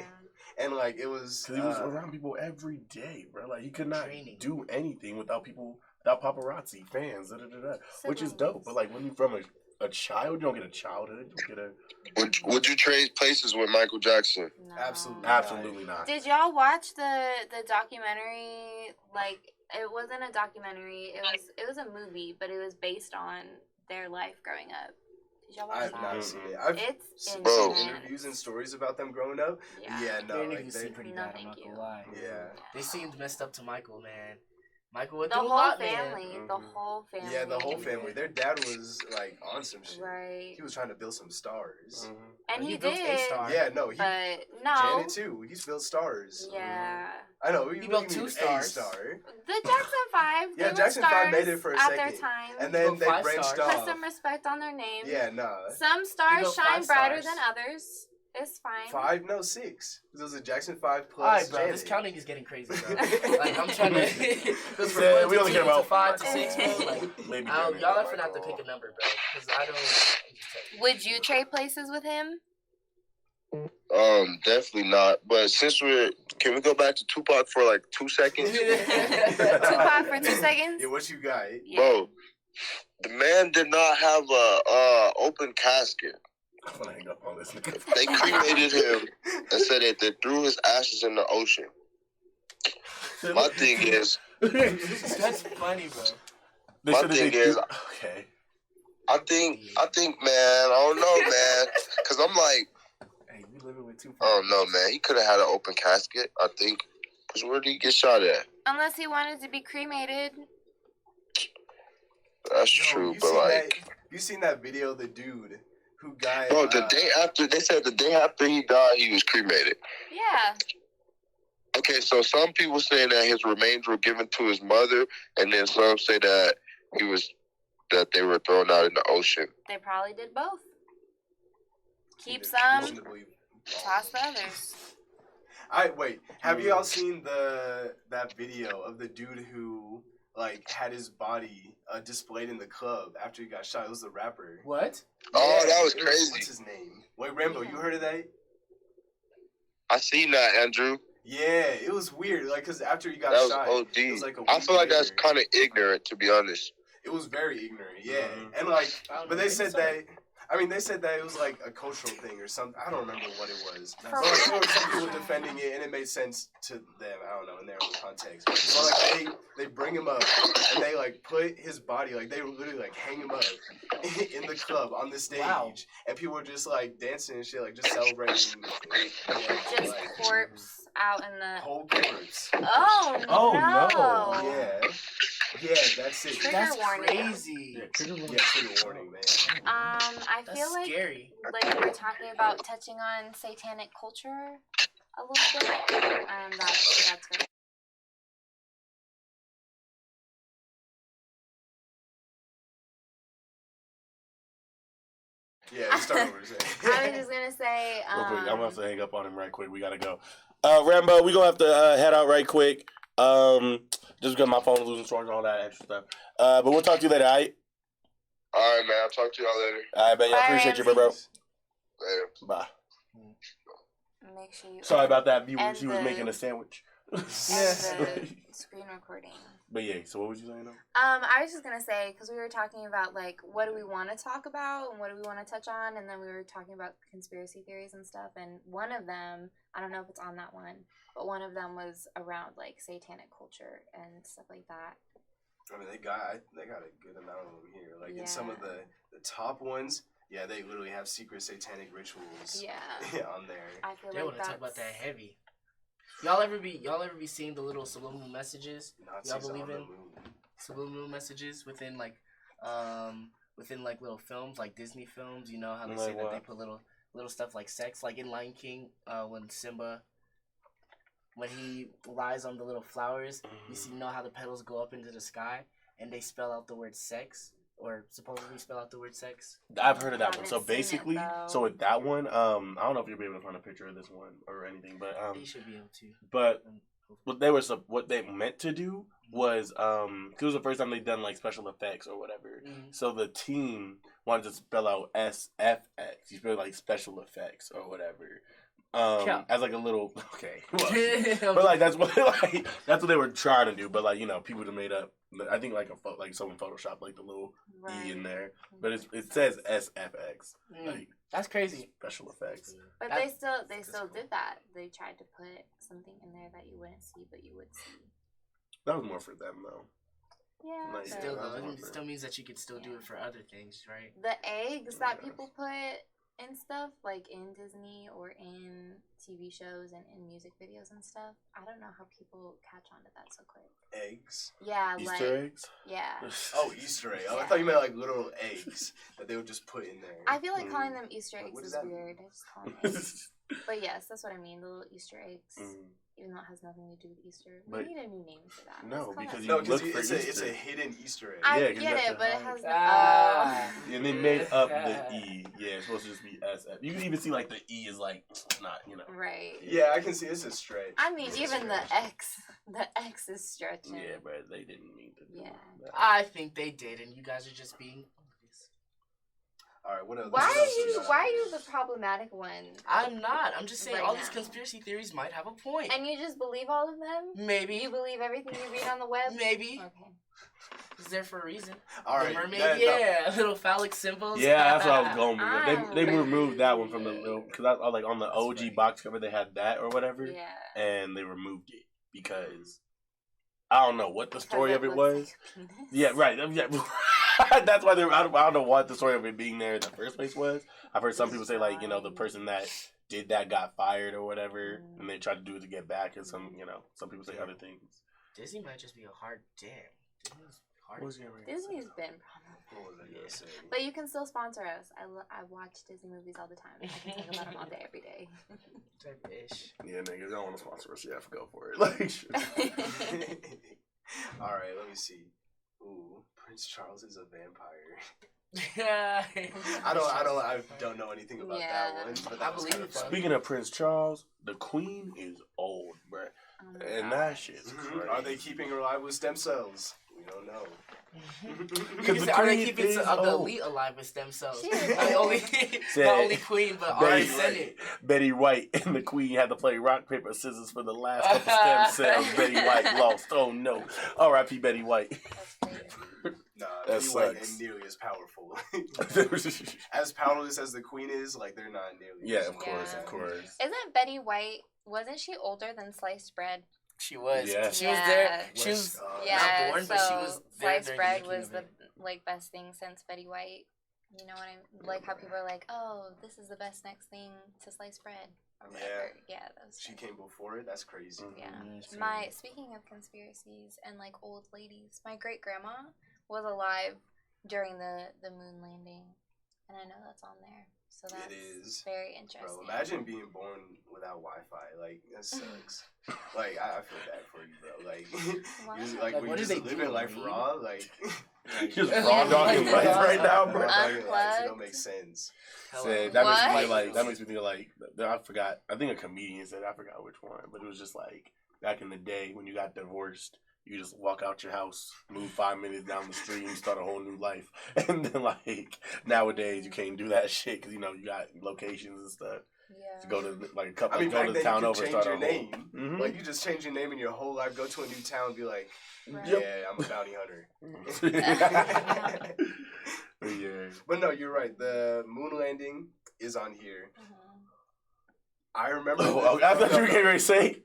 And like, it was, because he was around people every day, bro. Like he could not Training. do anything without people, without paparazzi, fans, which is dope. Siblings. But like when you're from a child, you don't get a childhood. You get a Would you trade places with Michael Jackson? No. absolutely not. Did y'all watch the documentary? Like, it wasn't a documentary. It was a movie, but it was based on their life growing up. Did y'all watch I've that? not seen it. I've It's seen Bro. intense. interviews and stories about them growing up. Yeah, no, Their like interviews seem pretty No, bad. I'm thank not you. gonna lie. yeah. They seemed messed up to Michael, man. Michael would The do a whole lot, family, man. the Mhm. whole family. Yeah, the whole family. Their dad was like on some shit. Right. He was trying to build some stars. And He he built a did. star. Yeah, no, he But no. Janet too. He's built stars. Yeah. I know. He built two A stars. star. The Jackson 5. They Yeah, were Jackson 5 made stars it for a at second. their time. And He then built they 5 branched stars. off. Put some respect on their name. Yeah, no. Some He stars built shine 5 brighter stars. than others. It's fine. 5? No, 6. It was a Jackson 5 plus. Alright, bro. Janet. This counting is getting crazy, bro. Like I'm trying to. This from Yeah, 1 we to only 2 care about to 5 to 6, bro. Like, Maybe y'all Janet. are finna have to pick a number, bro. Because I don't. Would you trade places with him? Definitely not. But can we go back to Tupac for like 2 seconds? Tupac for 2 seconds? Yeah, what you got? Yeah. Bro, the man did not have a open casket. I'm gonna hang up on this nigga. They cremated him and said that they threw his ashes in the ocean. My thing is, That's funny, bro. my thing is, okay. I think, man, I don't know, man, because I'm like, Hey, we living with Tupac. I don't know, man. He could have had an open casket, I think. Because where did he get shot at? Unless he wanted to be cremated. That's true, but like, you seen that video of the dude who got? bro, the day after, they said the day after he died, he was cremated. Yeah. Okay, so some people say that his remains were given to his mother, and then some say that they were thrown out in the ocean. They probably did both. Keep Reason some, to believe. toss the others. Wait. Have you all seen that video of the dude who like had his body displayed in the club after he got shot? It was the rapper. What? Oh, that was it crazy. What's his name? Wait, Rambo, you heard of that? I seen that, Andrew. Yeah, it was weird. Like, cause after he got That was shot, OD. it was like a I week feel like that's later. kind of ignorant, to be honest. It was very ignorant, yeah. Mhm. And like, I don't but know, they maybe said so. that. I mean, they said that it was like a cultural thing or something. I don't remember what it was. For But like, there were what? some people defending it, and it made sense to them. I don't know in their own context. So like, they bring him up, and they like put his body, like they literally like hang him up in the club on the stage, Wow. and people were just like dancing and shit, like just celebrating. Yeah, Just like, corpse out in the. whole corpse. Oh, Oh, no. no. Yeah, yeah, that's it. Trigger That's warning. crazy. Yeah, trigger warning. Yeah, trigger warning, man. I That's feel like scary. we were talking about touching on satanic culture a little bit. That's very. Yeah, start over. I was just gonna say. Real quick, I'm gonna have to hang up on him right quick. We gotta go. Rambo, we gonna have to head out right quick. Just because my phone is losing storage and all that extra stuff. But we'll talk to you later, alright? All right, man. I'll talk to y'all later. Alright, man. I Bye, appreciate you, bro. Later. Bye. Make sure you. Sorry about that, viewer. And She was the- making a sandwich. And the screen recording. But yeah, so what was you saying though? I was just gonna say, because we were talking about like what do we want to talk about and what do we want to touch on, and then we were talking about conspiracy theories and stuff. And one of them, I don't know if it's on that one, but one of them was around like satanic culture and stuff like that. I mean, they got a good amount of them here. Like in some of Yeah. the top ones, yeah, they literally have secret satanic rituals. Yeah, on there. I feel They like want to that's talk about that heavy. Y'all ever be seeing the little subliminal messages? Nazis Y'all believe on the in moon. subliminal messages within like little films, like Disney films? You know how they Like say that what? they put little stuff like sex, like in Lion King, when Simba, when he lies on the little flowers, you see, you know how the petals go up into the sky and they spell out the word sex, or supposedly spell out the word sex. I've heard of that one. Haven't So seen it, basically, though. so with that one, I don't know if you'll be able to find a picture of this one or anything, but You should be able to. but what they meant to do was 'cause it was the first time they'd done like special effects or whatever. Mhm. So the team wanted to spell out SFX. You spell like special effects or whatever. Yeah. As like a little okay. Well, but like that's what they were trying to do. But like, you know, people that made up. I think like someone photoshopped like the little E in there. But it says SFX. Like That's crazy. special effects. But That's they still did that. They tried to put something in there that you wouldn't see, but you would see. That was more for them though. Yeah. Nice. but Still Yeah, though, that's it awesome. still means that you could still do it for other things, right? the eggs that Yeah. people put in stuff, like in Disney or in TV shows and in music videos and stuff, I don't know how people catch on to that so quick. Eggs. Yeah, Easter like eggs. yeah. Oh, Easter egg. Oh, I thought you meant like little eggs that they would just put in there. I feel like calling them Easter Like, eggs what does is that mean? weird. I just call them eggs. But yes, that's what I mean. The little Easter eggs. Mm. Even though it has nothing to do with Easter. But- We need a new name for that. No, Let's call because it- you No, look because for it's Easter. a hidden Easter egg. I Yeah, 'cause you get have it, to but it hide. has And they made up the E. Yeah, it's supposed to just be SF. You can even see like the E is like not, right. Yeah, I can see it's a stretch. I mean, It's a even stretch. the X is stretching. Yeah, but they didn't mean to do Yeah. that. I think they did, and you guys are just being obvious. All right, what else? Why what else we got are out you here? the problematic one? I'm not. I'm just saying Right all these now. conspiracy theories might have a point. And you just believe all of them? Maybe. You believe everything you read on the web? Maybe. Okay. It's there for a reason. All right, The mermaid, that- yeah. Little phallic symbols. Yeah, that's what I was going with. I'm They really- removed that one from the little because I like on the That's OG funny. box cover they had that or whatever, Yeah. and they removed it because I don't know what the story of it looks was. like a penis. Yeah, right. Yeah. That's why I don't know what the story of it being there in the first place was. I've heard some people say like the person that did that got fired or whatever, and they tried to do it to get back, and some people say other things. Disney might just be a hard damn. Disney's hard. What was your Disney's been problematic. What was I gonna say? But you can still sponsor us. I watch Disney movies all the time. I can talk about them all day, every day. Type ish. Yeah, niggas don't want to sponsor us. Yeah, go for it. Like, sure. All right, let me see. Ooh, Prince Charles is a vampire. Yeah. I don't know anything about Yeah. that one, but I that was believe kind of it, though. fun. Speaking of Prince Charles, the Queen is old, bruh. Oh my And God. that shit's Mhm. crazy. Are they keeping her alive with stem cells? We don't know. You Because can the say, are they queen keeping is the old. elite alive with stem cells? She is Not only, Said- not only queen, but all the Betty, Senate. Betty White and the Queen had to play rock, paper, scissors for the last couple stem cells. Betty White lost. Oh no. R.I.P. Betty White. That's crazy. Nah, That Betty White sucks. ain't nearly as powerful. As powerless as the Queen is, like they're not nearly. Yeah, as of course, Yeah. of course. Isn't Betty White, wasn't she older than sliced bread? She was. Yeah. She was there. She Was, was Yeah, not born, so but she was there sliced during bread the making was of the it. best thing since Betty White. You know what I mean? Like how people are like, oh, this is the best next thing to sliced bread or whatever. Yeah, that was She good. came before it. That's crazy. Yeah. Mm, My speaking of conspiracies and like old ladies, my great grandma was alive during the moon landing, and I know that's on there. So that's is. very interesting. Bro, imagine being born without Wi-Fi. Like that sucks. Like I feel bad for you, bro. Like Why? you just, Like, were what you do just they living do, life Reed? raw. Like Just Yeah. raw dogging Yeah. life right now, raw bro. dogging life. It Unplugged. don't make sense. Said, that makes me What? feel like I forgot. I think a comedian said I forgot which one, but it was just like back in the day when you got divorced, you just walk out your house, move 5 minutes down the street, and start a whole new life. And then like nowadays you can't do that shit because you got locations and stuff. Yeah. To go to like a couple, I mean, go back to then the town you over, could start change a your whole. name. Mhm. Like you just change your name in your whole life, go to a new town, be like, Right. yeah, I'm a bounty hunter. Yeah. But no, you're right. The moon landing is on here. Mhm. I remember. Oh, I thought you were getting ready to say.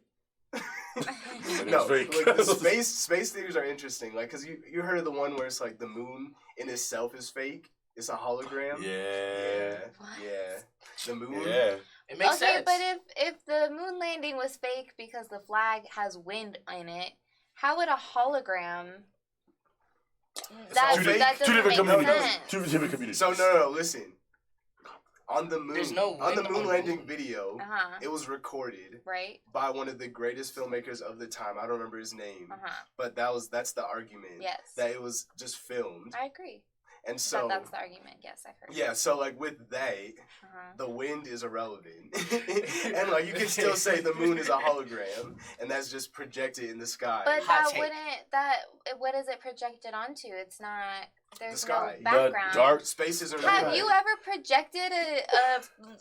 No, Fake. like the space theories are interesting. Like, cause you heard of the one where it's like the moon in itself is fake. It's a hologram. Yeah. What? Yeah. The moon. Yeah. It makes Okay, sense. but if the moon landing was fake because the flag has wind in it, how would a hologram? all fake. That Two doesn't different make communities. sense. Two different communities. So no, listen. On the moon, There's no on the wind moon on the landing moon. video, it was recorded Right. by one of the greatest filmmakers of the time. I don't remember his name, but that's the argument. Yes. That it was just filmed, I agree. and so That's the argument. Yes, I've heard. yeah. So like with that, the wind is irrelevant, and like you can still say the moon is a hologram, and that's just projected in the sky. But Hot that take. wouldn't. What is it projected onto? It's not. There's sky. no The background. dark Space isn't Have real. you ever projected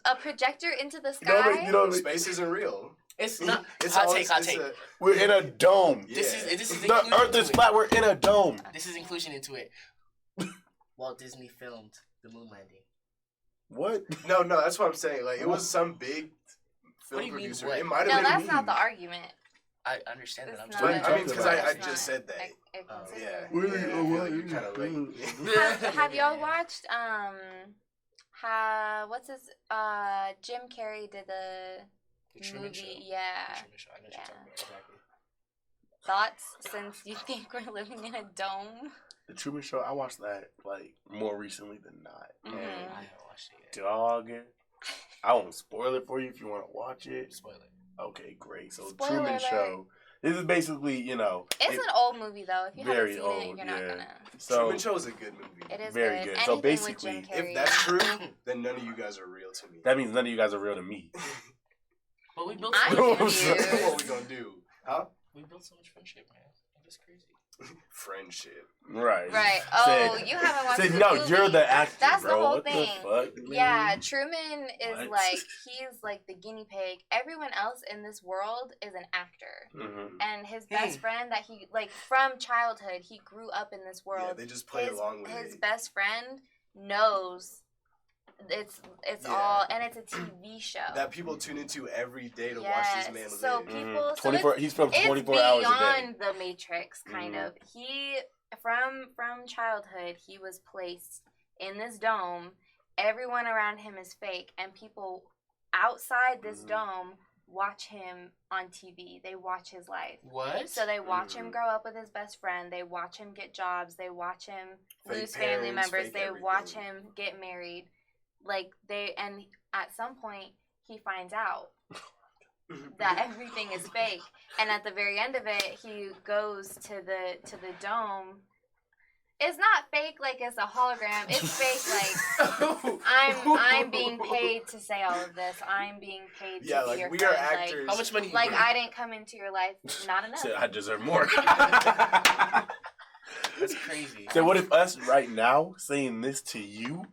a projector into the sky? Space isn't real. It's not. It's hot always- take. Hot it's take. a- We're in a dome. This Yeah. is The inclusion Earth is into it. flat. We're in a dome. This is inclusion into it. Walt Disney filmed the moon landing. What? No, that's what I'm saying. Like it was some big What film do you mean, producer. what? It might No, have been. that's not the argument. I understand that. I'm It's just not. What are you I mean, because I talking just said that. I Oh, consider Yeah. it. You're kind of late. Have y'all watched what's his Jim Carrey did the Truman movie? Show. Yeah. Truman Show. I know what you're talking about. Exactly. Thoughts since you think we're living in a dome? The Truman Show. I watched that like more recently than not. Mhm. And I haven't watched it yet. dog, I won't spoil it for you if you want to watch it. Spoil it. Okay, great. So Spoiler Truman alert. Show. This is basically, It's an old movie though. If you very haven't seen old, it, you're not yeah. gonna. So Truman Show is a good movie. It is Very good. good. So Anything basically, with Jim Carrey. If that's true, then none of you guys are real to me. that means none of you guys are real to me. But we built I'm so much confused. What we gonna do? Huh? We built so much friendship, man. That's crazy. Friendship. Right. Right. Oh, you haven't watched Said, the no, movie. you're the actor, That's bro. the whole What thing. the fuck? Yeah, Truman is What? like, he's like the guinea pig. Everyone else in this world is an actor. Mm-hmm. And his best friend that he, like, from childhood, he grew up in this Yeah, world. they just play along with His it. best friend knows it's Yeah. all, and it's a TV show. That people tune into every day to watch Yes, this man so live. people, so 24. He's from 24 hours a day. It's beyond the Matrix, kind Mhm. of. He, from childhood, he was placed in this dome. Everyone around him is fake, and people outside this Mhm. dome watch him on TV. They watch his life. What? So they watch him Mhm. grow up with his best friend. They watch him get jobs. They watch him Fake lose family parents, members. fake They watch everything. him get married. Like and at some point he finds out that everything is fake. And at the very end of it, he goes to the dome. It's not fake like it's a hologram. It's fake like I'm being paid to say all of this. I'm being paid to Yeah, be like your we friend. are actors. How much money? you Like bring? I didn't come into your life. Not enough. So I deserve more. That's crazy. So what if us right now saying this to you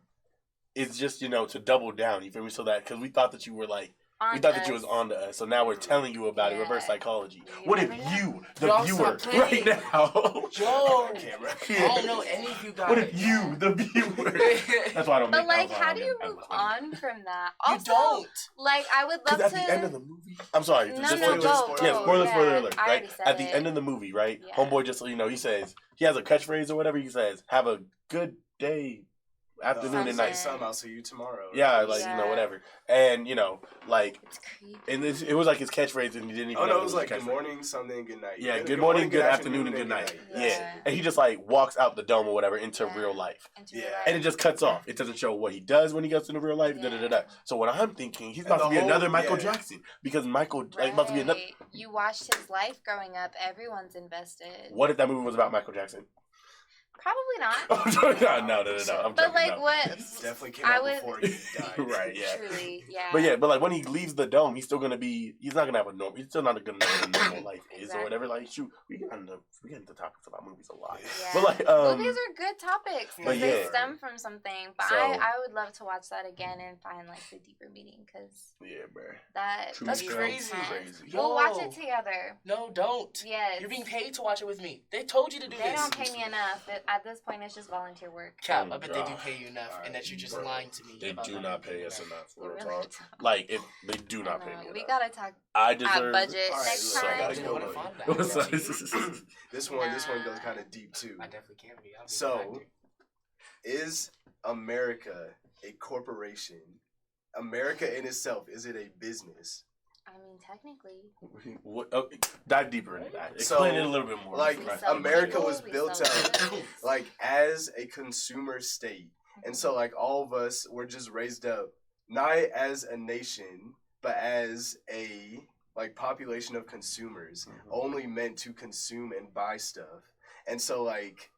is just, to double down, you feel me? So that, because we thought that you were like, we thought that you was on to us. So now we're telling you about it, Yeah. reverse psychology. You What if never know. you, the Y'all viewer, stop right playing. now? Yo, Camera. I don't know any of you guys. What if you, the viewer? That's why I don't But make like, that's why I how don't do you make move that much money. on from that? You Also, don't. like, I would Because love at to. the end of the movie, I'm sorry. No, just no, spoilers. go, go. Yeah, spoiler Yeah, alert, I right? already said At the it. end of the movie, right? Yeah. Homeboy just, he says, he has a catchphrase or whatever. He says, "Have a good day, afternoon and night." Something. I'll see you tomorrow. Yeah, like, Yeah. whatever. And, like, It's creepy. and it was like his catchphrase and he didn't even Oh know no, it was like his good catchphrase. morning, something, good night. Yeah, good morning, good afternoon, and good night. Yeah. Yeah. And he just like walks out the dome or whatever into Yeah. real life. Into your Yeah. life. And it just cuts off. It doesn't show what he does when he gets into real life. Yeah. Da, da, da, da. So what I'm thinking, he's And about to the be whole- another Michael yeah. Jackson. Because Michael like about to be another. Right. You watched his life growing up. Everyone's invested. What if that movie was about Michael Jackson? Probably not. no. I'm But joking, like, no. what? Definitely came I out would- before he died. Right, yeah. Truly, yeah. But yeah, but like when he leaves the dome, he's still gonna be. He's not gonna have a normal. He's still not gonna know what a normal life is or whatever. Like, shoot, we get into topics about movies a lot. Yeah. But like, Movies are good topics but because they yeah. stem from something. But So- I would love to watch that again and find like the deeper meaning because yeah, bro. that That's is crazy. intense. Crazy. We'll watch Yo. it together. No, don't. Yes. You're being paid to watch it with me. They told you to do They this. don't pay me enough. At this point, it's just volunteer work. Cap, Oh, I bet they do God. pay you enough, and that you're just Bro, lying to me. They about do not pay us enough. You Real really talk. don't. Like, if they do not I pay know. me We enough. gotta talk I at deserve. budget All right, next look, I time. gotta I go. want to fund that. What's I up? This one goes kind of deep too. definitely can be. I'll be So- an actor. Is America a corporation? America in itself, is it a business? I mean, technically. What, dive deeper into that. So, Explain it a little bit more. Like, We Right. sell America people, was we built sell up, goods. like as a consumer state, and so like all of us were just raised up not as a nation, but as a like population of consumers, only meant to consume and buy stuff. And so like,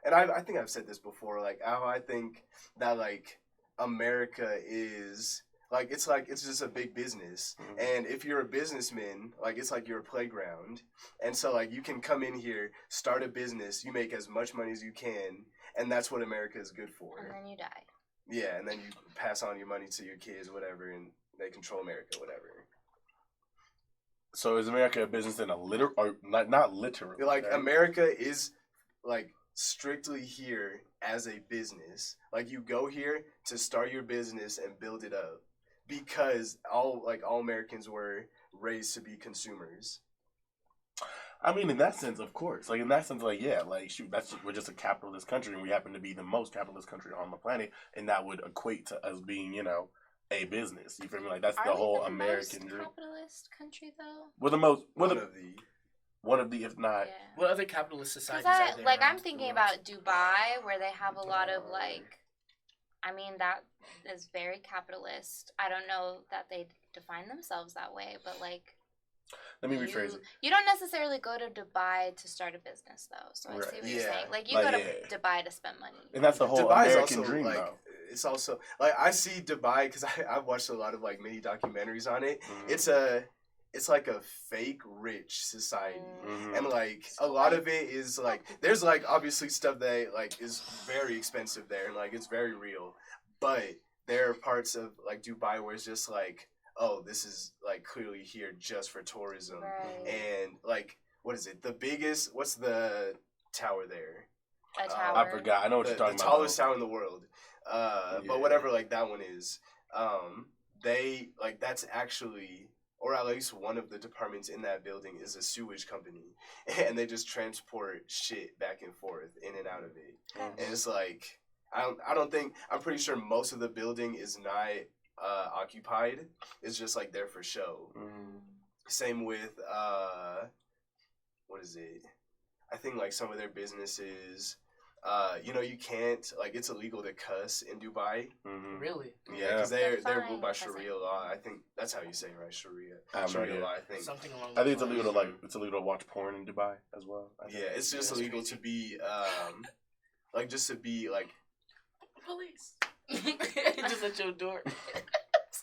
and I think I've said this before, like how I think that like America is it's just a big business. And if you're a businessman, like it's like your playground. And so like you can come in here, start a business, you make as much money as you can, and that's what America is good for. And then you die. Yeah, and then you pass on your money to your kids, whatever, and they control America, whatever. So is America a business in a or not literally? Like right? America is like strictly here as a business. Like you go here to start your business and build it up because all Americans were raised to be consumers. I mean, in that sense, of course. Like in that sense, like yeah, like shoot, we're just a capitalist country, and we happen to be the most capitalist country on the planet, and that would equate to us being, a business. You feel me? Like that's Are the we whole the American most dream. capitalist country though? We're the most. We're One the of the one of the, if not. Yeah. What other capitalist Because societies are there? like around I'm the thinking world? about Dubai, where they have a lot of like I mean, that is very capitalist. I don't know that they define themselves that way, but like, Let me rephrase it. you don't necessarily go to Dubai to start a business, though. So I Right. see what you're Yeah. saying. Like, you Like, go to yeah. Dubai to spend money. And that's the whole Dubai is American also dream, like though. it's also like I see Dubai because I've watched a lot of like mini documentaries on it. Mhm. It's like a fake rich society. Mhm. And like a lot of it is like there's like obviously stuff that like is very expensive there and like it's very real, but there are parts of like Dubai where it's just like, oh, this is like clearly here just for tourism. Right. And like what is it, what's the tower there, A tower. I forgot. I know what the you're talking tallest about. tower in the world, Yeah. but whatever like that one is, they like that's actually, or at least one of the departments in that building is a sewage company, and they just transport shit back and forth in and out of it. Mhm. And it's like I don't think, I'm pretty sure most of the building is not occupied. It's just like there for show. Mhm. Same with what is it? I think like some of their businesses, you know, you can't like it's illegal to cuss in Dubai. Mhm. Really? Yeah, because they're They're ruled by fine, Sharia law. I think that's how you say it, right? Sharia. I have no Sharia idea. law. I think. Something along I think those it's illegal to lines. it's illegal to watch porn in Dubai as well. I think. Yeah, it's just That's illegal crazy. to be like just to be like. Police. Just at your door.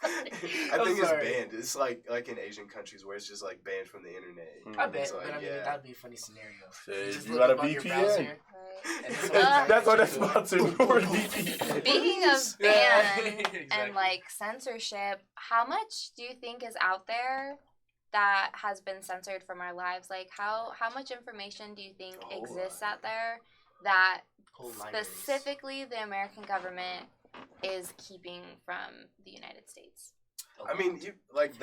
I I'm think it's sorry. banned. It's like in Asian countries where it's just like banned from the internet. Mhm. I bet, It's like, but I mean, yeah. that'd be a funny scenario. Shit, Just you look got a up on your VPN. browser, Right. and Uh, then That's what that's somebody sponsored for. VPN. Speaking of Yeah, ban exactly. and like censorship, how much do you think is out there that has been censored from our lives? Like how much information do you think A whole exists lot. out there that Whole libraries. specifically the American government is keeping from the United States? I mean,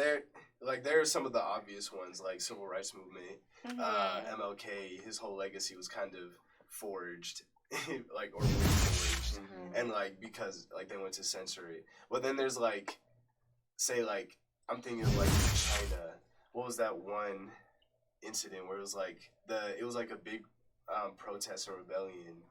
there are some of the obvious ones like civil rights movement. MLK, his whole legacy was kind of forged, like or reforged, Mhm. and like because like they went to censor it. But then there's like, say like I'm thinking of like in China. What was that one incident where it was like a big protest or rebellion.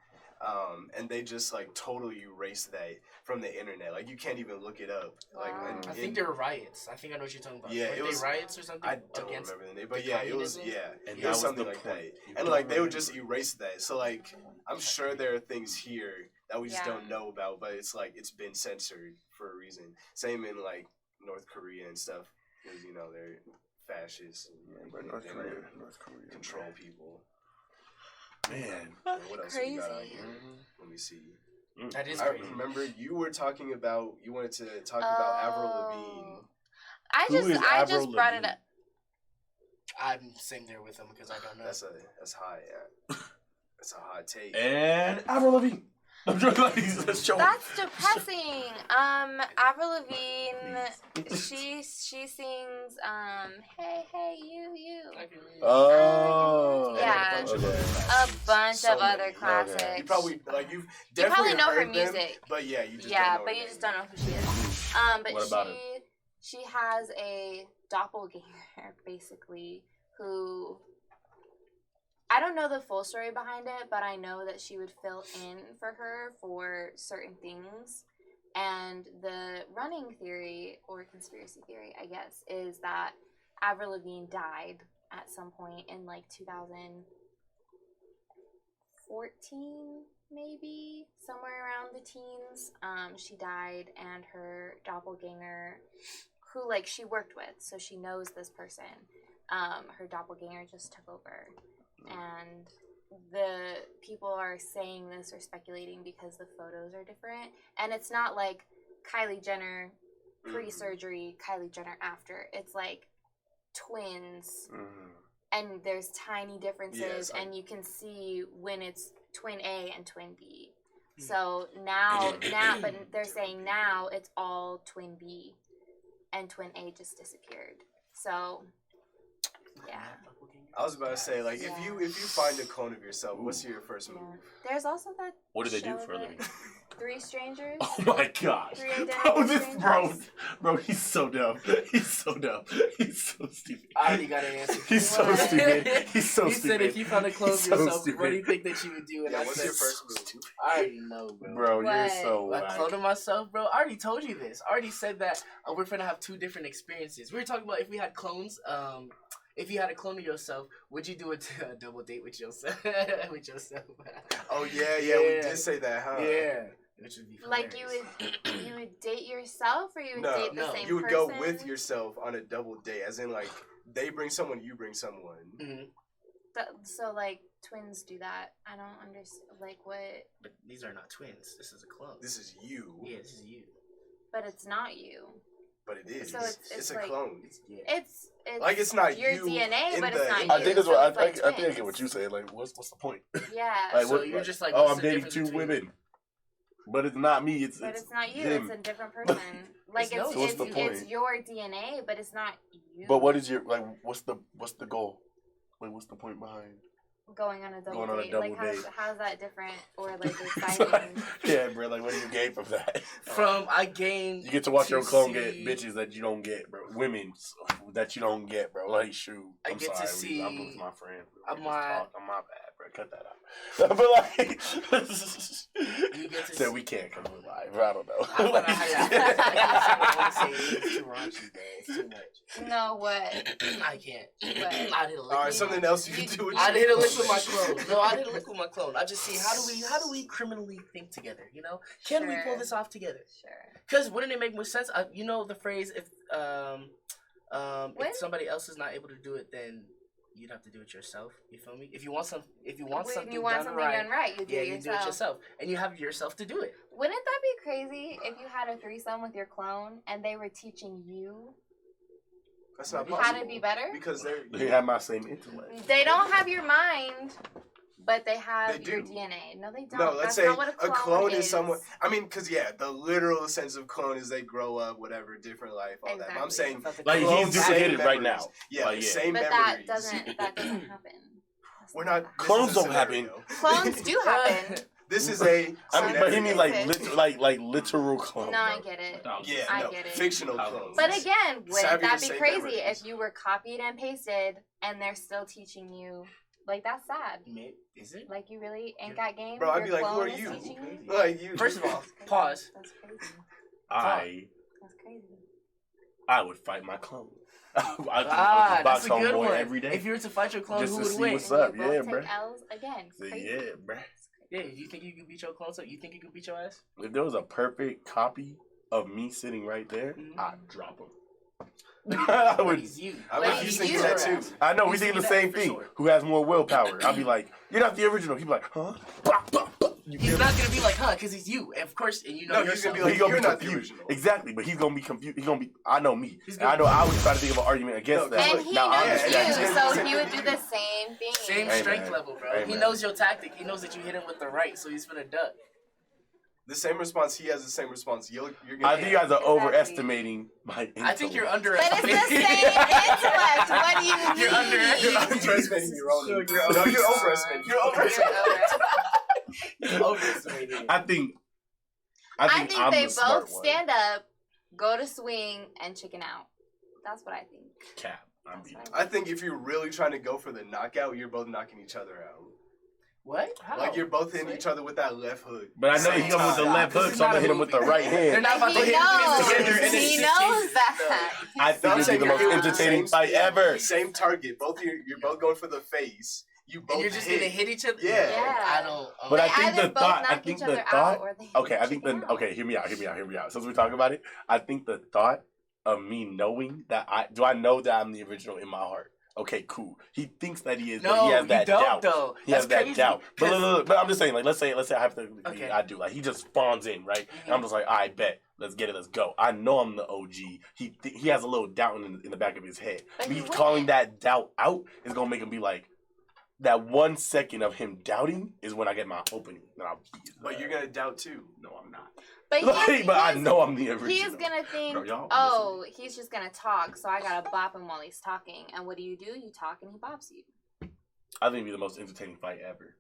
And they just like totally erased that from the internet. Like you can't even look it up. Like Wow. and I think there were riots. I think I know what you're talking about. Yeah, Weren't it they was- riots or something. I don't against remember the name, but the yeah, it was communism? And it that was was something the like point. that. You And don't like they would remember just erase that. So like I'm sure there are things here that we just Yeah. don't know about, but it's like it's been censored for a reason. Same in like North Korea and stuff, because you know they're fascists and Yeah, but they North wanna Korea, control people. man. And what else we got on Crazy. here? Let me see. That is I crazy. remember you wanted to talk about Avril Lavigne. Who is I Avril just brought it Lavigne? up. I'm sitting there with him because I don't know. That's high. Yeah. That's a hot take. And Avril Lavigne. I'm just like let's show. That's depressing. Avril Lavigne, she sings hey you. Oh. Yeah. And a bunch of Okay. other A classics. bunch So of other many. classics. Okay. You probably you've You definitely probably know her heard them, music. but yeah, you just Yeah, don't know but her you just name. don't know who she is. But What about her? she has a doppelganger basically who I don't know the full story behind it, but I know that she would fill in for her for certain things. And the running theory or conspiracy theory, I guess, is that Avril Lavigne died at some point in like 2014, maybe somewhere around the teens. She died, and her doppelganger, who like she worked with, so she knows this person. Her doppelganger just took over, and the people are saying this or speculating because the photos are different, and it's not like Kylie Jenner pre-surgery, Kylie Jenner after. It's like twins, and there's tiny differences, Yeah, it's like- and you can see when it's twin A and twin B. So now, but they're saying now it's all twin B, and twin A just disappeared. So, yeah. I was about to say, like, if you find a clone of yourself, what's your first Yeah. move? There's also that. What do they do show for a that- living? 3 strangers? Oh my gosh. 3 identical strangers? Bro, he's so dumb. He's so dumb. He's so stupid. I already got an answer. He's so What? stupid. He's so You stupid. said if you found a clone of He's so yourself, stupid. what do you think that you would do? And Yeah, I what's said, your first move? I already know, bro. Bro, you're What? so Like whack. cloning myself, bro. I already told you this. I already said that we're gonna have 2 different experiences. We were talking about if we had clones. If you had a clone of yourself, would you do a double date with yourself? with yourself? Oh yeah, we did say that, huh? Yeah. Which would be Like hilarious. you would date yourself, or you would No, date the no. same You would person? go with yourself on a double date, as in like they bring someone, you bring someone. Mhm. So like twins do that. I don't understand. Like what? But these are not twins. This is a clone. This is you, Yeah, this is you. But it's not you. but it is. So it's a like- clone. Yeah. It's Like it's not your you DNA, in but the- it's not you. I think that's So what it's like I think I get twins. what you say. Like, what's the point? Yeah. Like, So what, you're just like, oh, what's I'm the dating difference 2 between- women, but it's not me. It's But it's not you. him. It's a different person. Like It's no- it's So what's the it's point? your DNA, but it's not you. But what is your like? What's the goal? Like, what's the point behind? going on a double Going on a date? double Like date. how's that different or like exciting? Yeah, bro. Like, what do you gain from that? From I gained. You get to watch your clone get see- bitches that you don't get, bro. Women that you don't get, bro. Like, shoot. I I'm get to sorry. see- I'm with my friend. I'm I'm not- my bad, bro. Cut that out. But like, You get to said see- we can't come on live. I don't know. I thought I had I can't say it's too raunchy, man. It's too much. No, what? I can't. What? I did a lick. All right, with something my- else you can do with I your did a lick with clone. my clone. No, I did a lick with my clone. I just see how do we criminally think together? You know, can we pull Sure. this off together? Sure. Because wouldn't it make more sense? You know the phrase if When? somebody else is not able to do it, then you'd have to do it yourself. You feel me? If you want something When done you want something right, done right, you do yeah, it you yourself. do it yourself, and you have yourself to do it. Wouldn't that be crazy if you had a threesome with your clone and they were teaching you That's not how possible. to be better? Because They have my same intellect. They don't have your mind, but they have They your do. DNA. No, they don't. No, let's That's say not what a clone is someone. I mean, because the literal sense of clone is they grow up, whatever, different life, all that. But I'm Exactly. saying That's not the Like, case. he's clones, duplicated same right memories. now. Yeah, Like, the yeah. But same that memories. doesn't happen. That's We're not not. how- Clones this is a don't happen. scenario. Clones do happen. This is a. I mean, but he means like Exist. like literal clone. No, I bro. get it. Yeah, I no, get it. fictional But clones. But again, wouldn't Savvy that to be save crazy memories. if you were copied and pasted and they're still teaching you? Like, that's sad. Is it? Like, you really ain't got game? Bro, I'd Your be like, who clone are is you? teaching you? Like you. First of all, That's crazy. pause. That's crazy. I That's crazy. would fight my clone. I would That's box a good homeboy one. every day. If you were to fight your clone, Just who to would see win? what's And up? you both Yeah, take bruh. L's again. It's So, crazy. yeah, bruh. Yeah, you think you could beat your clone? So you think you could beat your ass? If there was a perfect copy of me sitting right there, Mhm. I'd drop him. I But would. he's you. I But was he's just thinking you. that too. I know we He's thinking the thinking same that for thing. sure. Who has more willpower? I'd be like, "You're not the original." He'd be like, "Huh?" Bah, bah, bah. You He's get not me? gonna be like, huh? Because he's you, and of course, and you know No, you're he's gonna be But like, he gonna you're be not the confused. original. Exactly, but he's gonna be confused. He's gonna be. I know me. He's And I know. gonna- I was trying to think of an argument against No, that. And he now I knows understand. you, Yeah. so he would do the same thing. Same Hey, strength man. level, bro. Hey, He man. knows your tactic. He knows that you hit him with the right, so he's gonna duck. The same response he has, the same response you're gonna. I think you guys are Exactly. overestimating my intellect. I think you're But it's underestimating. the same intellect. What do you mean? You're You're underestimating your own. No, you're overestimating. You're overestimating. You're overestimating. I think I think I'm they the smart both one. stand up, go to swing, and chicken out. That's what I think. Cap. I'm That's beating. what I think if you're really trying to go for the knockout, you're both knocking each other out. What? How? Like you're both hitting Sweet. each other with that left hook. But I know Same he's coming with the time. left This hook, is so I'm not gonna a hit him with the movie. right They're hand. not about to He hit knows. together and then He just knows change that. I think I'm it'd be saying the you're most doing the entertaining same fight thing. ever. Same target. You're both going for the face. You both And you're just hit. gonna hit each other. Yeah. Yeah. I don't. But They I think either the both thought. I knock think each the other thought. out or they Okay, I think chicken the. out. Okay, hear me out. Since we're talking about it, I think the thought of me knowing that I know that I'm the original in my heart. Okay, cool. He thinks that he is, but No, he has you that don't doubt. though. He has That's that crazy, doubt. But 'cause- look, but I'm just saying, like, let's say hypothetically, Okay. I do. Like, he just spawns in, right? And I'm just like, I bet. Let's get it. Let's go. I know I'm the OG. He has a little doubt in the back of his head. But Me he calling wouldn't. that doubt out is gonna make him be like, that 1 second of him doubting is when I get my opening. Then I'll beat his But ass. you're gonna doubt too. No, I'm not. But, Like, but I know I'm the original. He is gonna think, Bro, y'all oh, he's just gonna talk, so I gotta bop him while he's talking. And what do? You talk and he bops you. I think it'd be the most entertaining fight ever.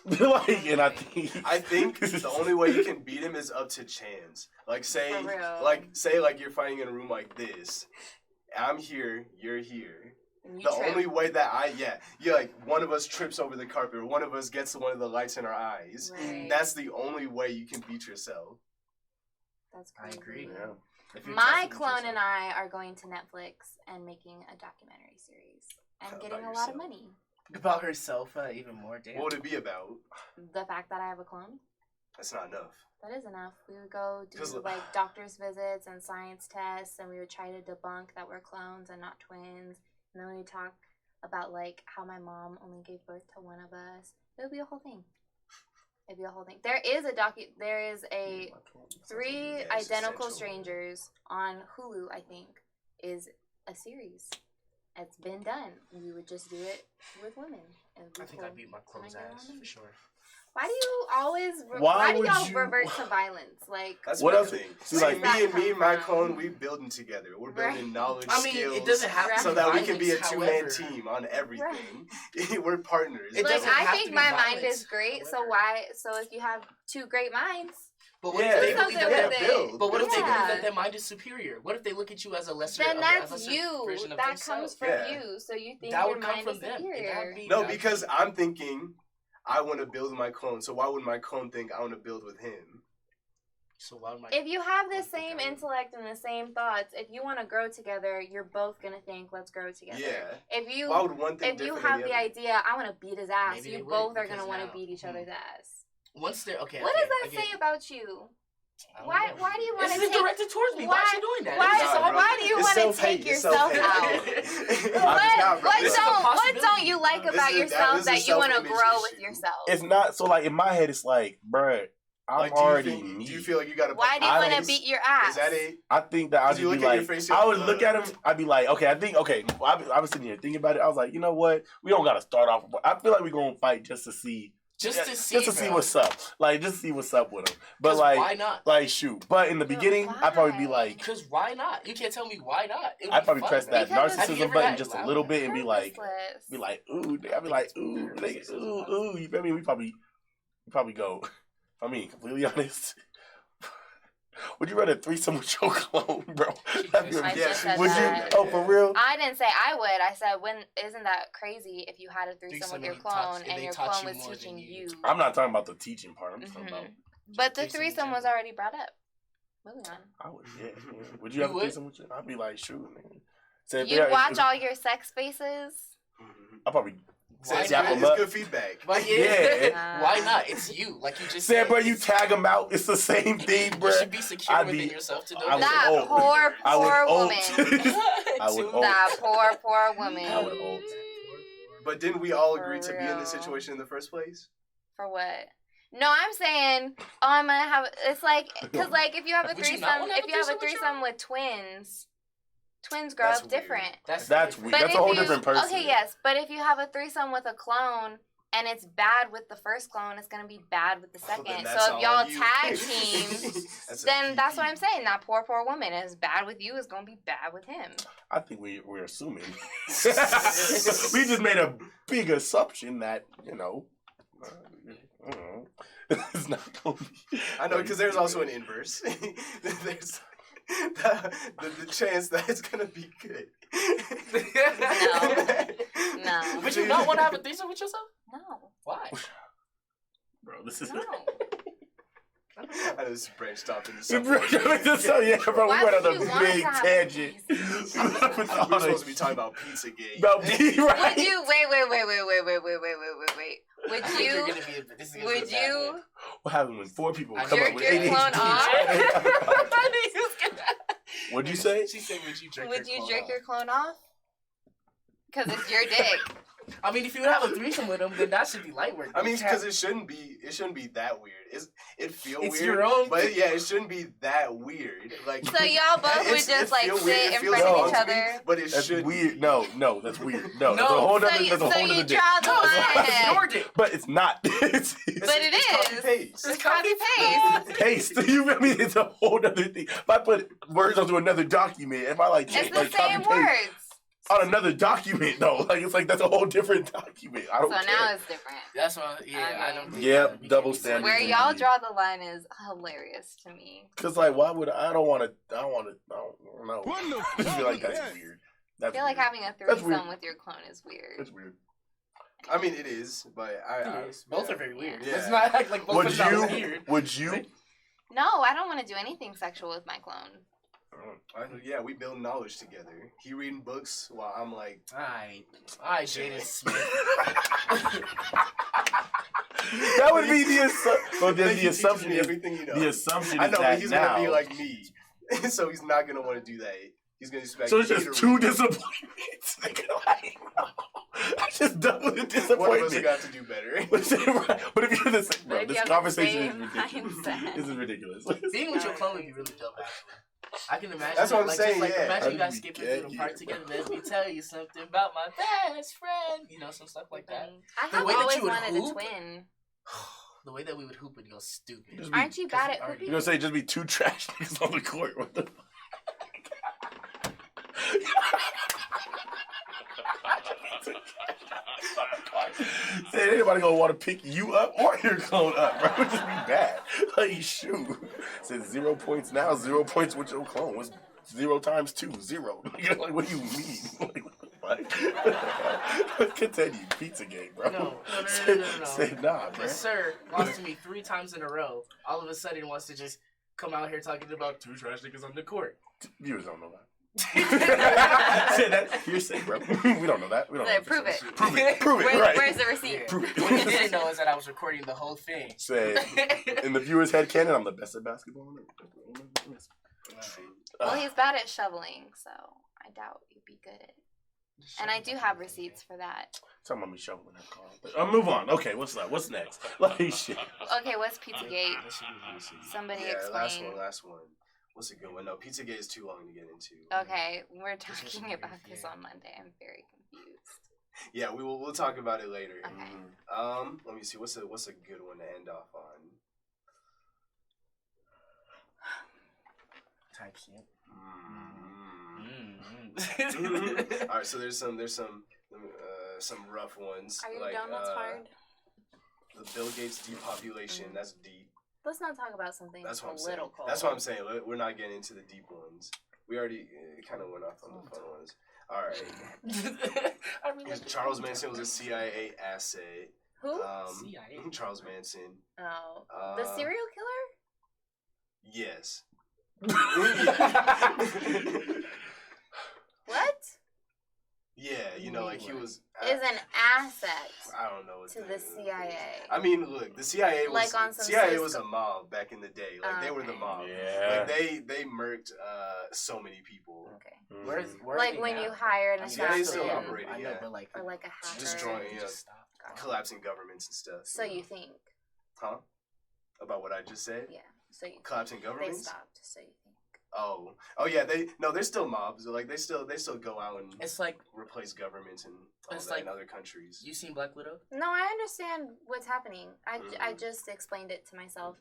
Like, and I think the only way you can beat him is up to chance. Like say you're fighting in a room like this. I'm here, you're here. The only way that like one of us trips over the carpet or one of us gets one of the lights in our eyes. Right. That's the only way you can beat yourself. That's crazy. I agree. Yeah. My clone and I are going to Netflix and making a documentary series and getting a lot of money. About herself, even more. Damn. What would it be about? The fact that I have a clone. That's not enough. That is enough. We would go do like doctor's visits and science tests, and we would try to debunk that we're clones and not twins. And then we would talk about like how my mom only gave birth to one of us. It would be a whole thing. It'd be a whole thing. There is a 3 Identical Strangers on Hulu, I think, is a series. It's been done. We would just do it with women. I think I beat my clone's ass for sure. Why do you always? Why do y'all revert to violence? Like that's what one else? thing. See, like me and my from? clone, we building together. We're building knowledge, skills. It doesn't have to so be that we violence, can be a 2-man however. team on everything. We're partners. It like doesn't I have to think be my violence, mind is great. however. So if you have 2 great minds, But what Yeah, if they do believe something that? with it. build. But what if they Yeah. believe that their mind is superior? What if they look at you as a lesser? then a that's lesser you. version of That themselves? comes from Yeah. you. So you think That your would come mind from is them. superior. No, because I'm thinking I want to build my clone. So why would my clone think I want to build with him? So why would If you have the same intellect and the same thoughts, if you want to grow together, you're both gonna think, "Let's grow together." Yeah. If you Why would one think if you different have than the other? idea, I want to beat his ass, Maybe you they would, both are because gonna want to now- beat each other's ass. once they're okay. What okay, does that okay. say about you? I don't Why know. do you want This to isn't take? directed towards me. Why is she doing that? Why, It's just all bro. why do you It's want to self-hate. take It's yourself self-hate. out? What This is a What possibility. don't you like This about is- yourself this is that you want to self-image grow issue. with yourself? It's not so like in my head. It's like, bruh, I'm Like, already me. do you feel like you got to? Why do you I want to think- beat your ass? Is that it? I think that I'd Cause just you be look at your like, face, you're I would like, look at him. I'd be like, okay, I was sitting here thinking about it. I was like, you know what? We don't gotta start off. I feel like we're gonna fight just to see. Just to see, see bro. what's up. Like, just see what's up with him. But 'Cause like, why not? like, shoot. But in the beginning, I'd probably be why? like, Because why not? You can't tell me why not. It would I'd be probably fun, press bro. that Because- Have you narcissism ever button had- just a little bit and be like, Purposeless. ooh, I'd be like, ooh, ooh. You feel me? We probably go. I mean, completely honest. Would you rather threesome with your clone, bro? That'd be- I Yeah, just said Would you? that. Oh, for real? I didn't say I would. I said, isn't that crazy if you had a threesome Threesome with your and he taught- clone and and they your taught clone you was more than teaching you. you? I'm not talking about the teaching part. I'm talking about. But the threesome in threesome was general. already brought up. Moving on. I would. Yeah. Would you have a would? threesome with you? I'd be like, shoot, man. So if You they're- watch all your sex faces? I'll probably. So it's, Zap good, 'em it's up. good feedback. But Yeah. why not? It's you. Like you just Said, bro, you tag them out. It's the same thing, bro. You should be secure I'd within be- yourself to know I would That ult. poor, I would poor ult. woman. I would ult. That poor woman. I would ult. But didn't we all agree For to be in this real. situation in the first place? For what? No, I'm saying, I'm gonna have. It's like, cause like if you have a Would you threesome, not wanna have if a you have a threesome with threesome with twins grow That's up weird. different. That's Weird. But That's if a whole you- different person. Okay, yes, but if you have a threesome with a clone and it's bad with the first clone, it's gonna be bad with the Well, then second. that's So if all y'all on you. tag team, then that's what I'm saying. That poor woman is bad with you is gonna be bad with him. I think we're assuming. We just made a big assumption that, you know, I don't know. It's not going to be. I know, because there's also an inverse. There's the chance that it's gonna be good. No. Would you not want to have a threesome with yourself? No. Why? Bro, this is. No. I just branched off into Bro, something. so, yeah, bro, Why we went would on you a want big to have tangent. these? We're supposed to be talking about Pizzagate. About me, right? Would you wait? Would I think you're you gonna be. This is gonna be a would bad you one. What happens when 4 people I come jerk up with your ADHD? clone off? What'd you say? She said, "Would you jerk would your you clone jerk off? your clone off? Because it's your dick. I mean, if you would have a threesome with him, then that should be light work. I mean, You can't- because it shouldn't be that weird. It feels It's weird, your own but thing. yeah, it shouldn't be that weird. Like So y'all both would just like feel sit weird, it in feels front of wrong each to me, other. but it That's should weird. No, that's weird. No, that's a No. whole So other. you, That's a so whole you other dick. draw the line. Your dick. But it's not. It's But it copy is. paste. It's copy paste. paste. You feel me? It's a whole other thing. If I put words onto another document, if I like, It's like the same copy paste, words. on another document though. Like it's like that's a whole different document. I don't So care. now it's different. That's why, I Okay. don't think Yep, we double can be standard. Where Indeed. y'all draw the line is hilarious to me. Cause like, why would I don't want to? I don't know. I just feel like that's weird. I feel like having a That's threesome weird. with your clone is weird. That's weird. I mean, it is, but It is. Both are very weird. Yeah. Let's not act like both Would are not you? weird. Would you? No, I don't want to do anything sexual with my clone. Yeah, we build knowledge together. He reading books while I'm like, Alright, Jaden Smith. That would be the assumption. Well, then He the teaches assumption me is everything you know. the assumption I is know, that but he's now. gonna be like me, so he's not gonna want to do that. He's gonna expect. So it's me just to two read. disappointments. Like, I just double the One of us disappointment. got to do better. But if you're the same, bro, But if this you have the conversation is same ridiculous. mindset. This is ridiculous. Being with your clone would be really dope, actually. I can imagine. That's what I'm like, saying, Just, like, yeah. imagine you guys That'd be skipping through the park good, together. Let me tell you something about my best friend. You know, some stuff like that. I The have way that always you would wanted a hoop? twin. The way that we would hoop would go stupid. Just be- Aren't you bad at You're You're hooping? gonna say just be two trash niggas on the court. What the fuck? Say anybody gonna want to pick you up or your clone up, bro? It would just be bad. Like shoot. Said 0 points now, 0 points with your clone. What's 0 times 2? 0. Like what do you mean? Like what the fuck? Continue. Pizzagate, bro. No. Say nah, bro. This sir lost to me 3 times in a row. All of a sudden wants to just come out here talking about 2 trash niggas on the court. Viewers don't know that. Say that hearsay, bro. We don't know that. We don't know. Prove it. Prove it. Prove it. Right. Where's the receipt? Yeah. Prove What you it. didn't know is that I was recording the whole thing. Say in the viewer's head canon, I'm the best at basketball. Well, he's bad at shoveling, so I doubt you'd be good at it. And I do have receipts for that. Talking about me shoveling that car. Move on. Okay, what's that? What's next? Like shit. Okay, what's Pizzagate? Somebody explain. Last one. What's a good one? No, Pizzagate is too long to get into. Okay, we're talking about this on Monday. I'm very confused. Yeah, we'll talk about it later. Okay. Let me see. What's a good one to end off on? Type shit. All right, so there's some rough ones. Are you like, done? That's hard. The Bill Gates depopulation. That's deep. Let's not talk about something That's what I'm saying. political. That's what I'm saying. We're not getting into the deep ones. We already kind of went off on the fun ones. All right. I really Charles Manson was a CIA asset. Who? CIA. Charles Manson. Oh, the serial killer? Yes. What? Yeah, you know, like he was. Is an asset I don't know. What to the CIA. I mean, look, the CIA was Like on some CIA was a mob back in the day. Like they were the Okay. mob. Yeah. Like they murked so many people. Okay. Where are Like they when now? you hire an I mean, they still assassin operate. I know, yeah. but like or like a hacker. Destroying, they yeah, just stopped. collapsing governments and stuff. So you think? Huh? About what I just said? Yeah. So you Collapsing they governments? stopped. So you think? Oh yeah. They're still mobs. Like they still go out and It's like replace governments and all It's that in like- other countries. you seen Black Widow. No, I understand what's happening. I just explained it to myself.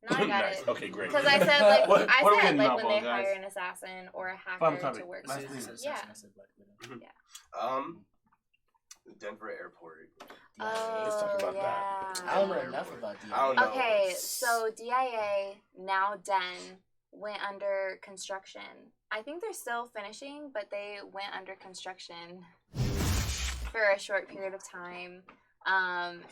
No, I got Nice. it. Okay, great. Because I said like What are we getting like off when on, they guys? hire an assassin or a Final hacker topic. to work. Last with- thing. Yeah. I said Black Widow. The Denver airport. Let's talk about that. I don't know enough about DIA. I don't know. Okay, so DIA, now DEN, went under construction. I think they're still finishing, but they went under construction for a short period of time. And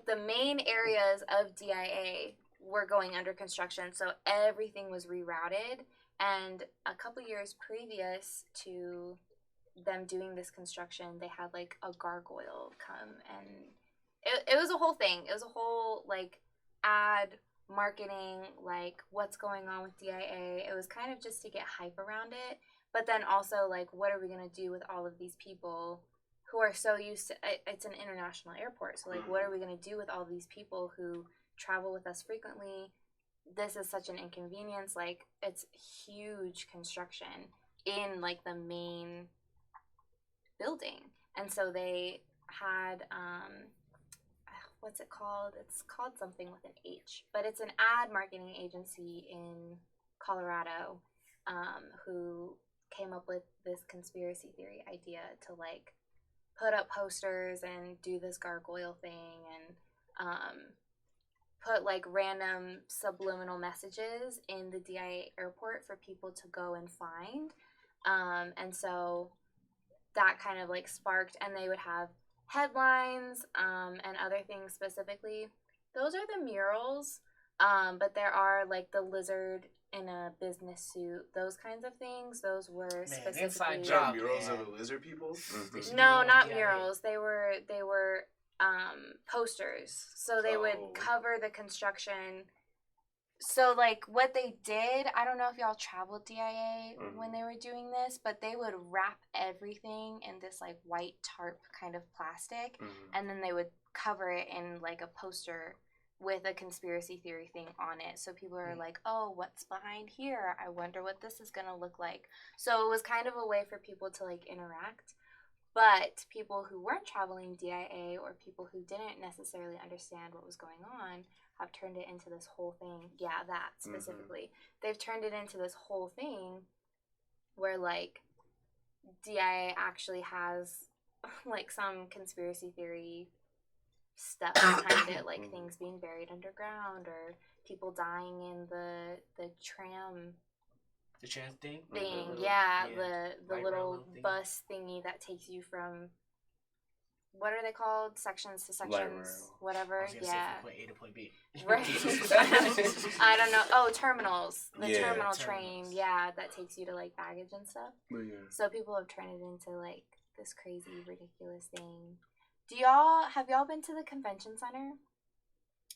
the main areas of DIA were going under construction, so everything was rerouted. And a couple years previous to them doing this construction, they had like a gargoyle come, and it was a whole thing. It was a whole like ad marketing, like what's going on with DIA. It was kind of just to get hype around it, but then also like what are we gonna do with all of these people who are so used to it's an international airport, so like what are we gonna do with all these people who travel with us frequently? This is such an inconvenience. Like it's huge construction in like the main building, and so they had what's it called? It's called something with an H, but it's an ad marketing agency in Colorado, who came up with this conspiracy theory idea to like put up posters and do this gargoyle thing and put like random subliminal messages in the DIA airport for people to go and find. And so that kind of like sparked, and they would have headlines and other things specifically. Those are the murals, but there are like the lizard in a business suit, those kinds of things. Those were specifically inside There are job, murals man. of the lizard people. no, not DIA. murals. They were posters. So they would Oh. cover the construction. So like what they did, I don't know if y'all traveled DIA when they were doing this, but they would wrap everything in this like white tarp kind of plastic, and then they would cover it in like a poster with a conspiracy theory thing on it. So people are like, oh, what's behind here? I wonder what this is gonna look like. So it was kind of a way for people to like interact. But people who weren't traveling DIA or people who didn't necessarily understand what was going on have turned it into this whole thing. Yeah, that specifically. They've turned it into this whole thing where like DIA actually has like some conspiracy theory stuff behind it, like things being buried underground or people dying in the tram The trans thing? thing. The little- Yeah, the Light little railroad thing. bus thingy that takes you from, what are they called? Sections to sections, rail. whatever. I was gonna say Yeah. from point A to point B. Right. I don't know. Oh, terminals. The Yeah. terminal Terminals. train. Yeah, that takes you to like baggage and stuff. But yeah. So people have turned it into like this crazy, ridiculous thing. Have y'all been to the convention center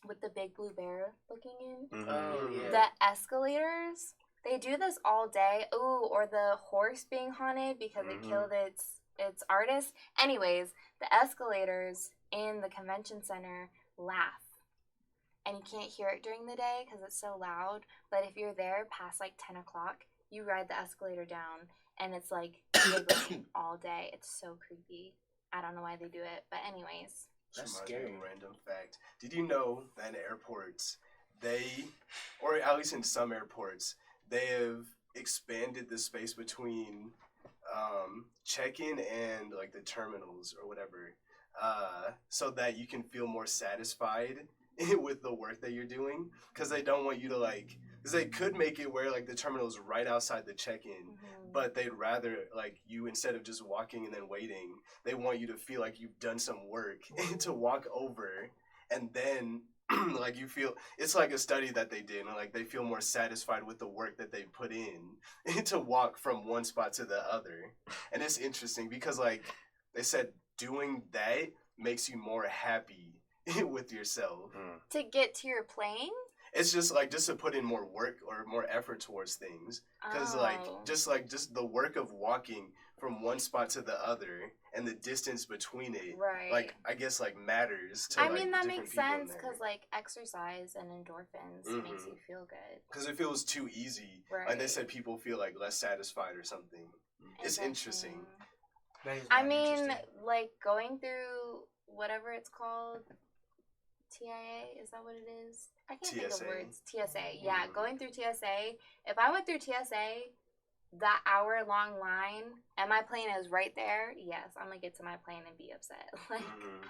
with the big blue bear looking in? Oh, yeah. The escalators, they do this all day. Ooh, or the horse being haunted because it killed its artist. Anyways, the escalators in the convention center laugh. And you can't hear it during the day because it's so loud. But if you're there past like 10 o'clock, you ride the escalator down and it's like giggling all day. It's so creepy. I don't know why they do it. But anyways. That's Reminds me of scary. a random fact. Did you know that in airports, or at least in some airports, they have expanded the space between check-in and like the terminals or whatever, so that you can feel more satisfied with the work that you're doing, because they don't want you to like, because they could make it where like the terminal is right outside the check-in, but they'd rather like you, instead of just walking and then waiting, they want you to feel like you've done some work to walk over, and then like you feel, it's like a study that they did, and like they feel more satisfied with the work that they put in to walk from one spot to the other. And it's interesting because like they said doing that makes you more happy with yourself. To get to your plane? It's just like just to put in more work or more effort towards things, because just the work of walking from one spot to the other and the distance between it, Right. like I guess like matters to I like, mean, that different makes people in sense there. because like exercise and endorphins makes you feel good. Because if it was too easy, like they Right. said, people feel like less satisfied or something. It's interesting. That is I very mean, interesting. like going through whatever it's called, TIA, is that what it is? I can't think TSA. of words. TSA, yeah. Going through TSA, if I went through TSA, that hour-long line, and my plane is right there, yes, I'm going to get to my plane and be upset. Like,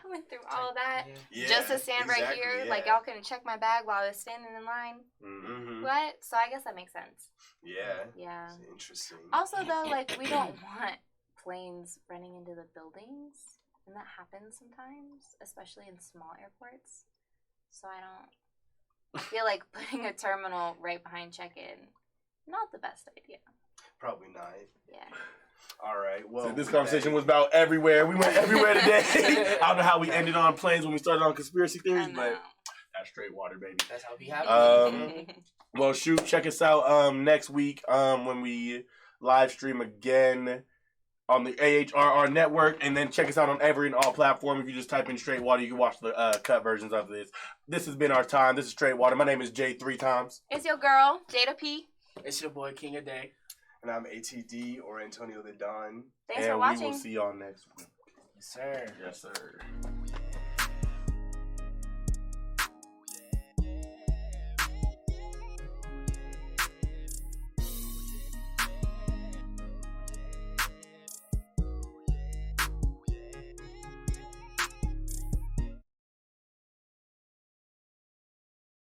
I went through all of that Yeah, just to stand right exactly, here. yeah. Like, y'all couldn't check my bag while I was standing in line. What? So I guess that makes sense. Yeah. Yeah. It's interesting. Also, though, like, we don't want planes running into the buildings. And that happens sometimes, especially in small airports. So I feel like putting a terminal right behind check-in, not the best idea. Probably not. Yeah. All right. Well, So this with conversation that- was about everywhere. We went everywhere today. I don't know how we ended on planes when we started on conspiracy theories, but that's straight water, baby. That's how we have it. Well, shoot, check us out next week when we live stream again on the AHRR Network, and then check us out on every and all platforms. If you just type in Straight Water, you can watch the cut versions of this. This has been our time. This is Straight Water. My name is Jay 3 times. It's your girl, Jada P. It's your boy, King of Day. And I'm ATD or Antonio the Don. Thanks and for watching. we will see y'all next week. Yes, sir. Yes, sir.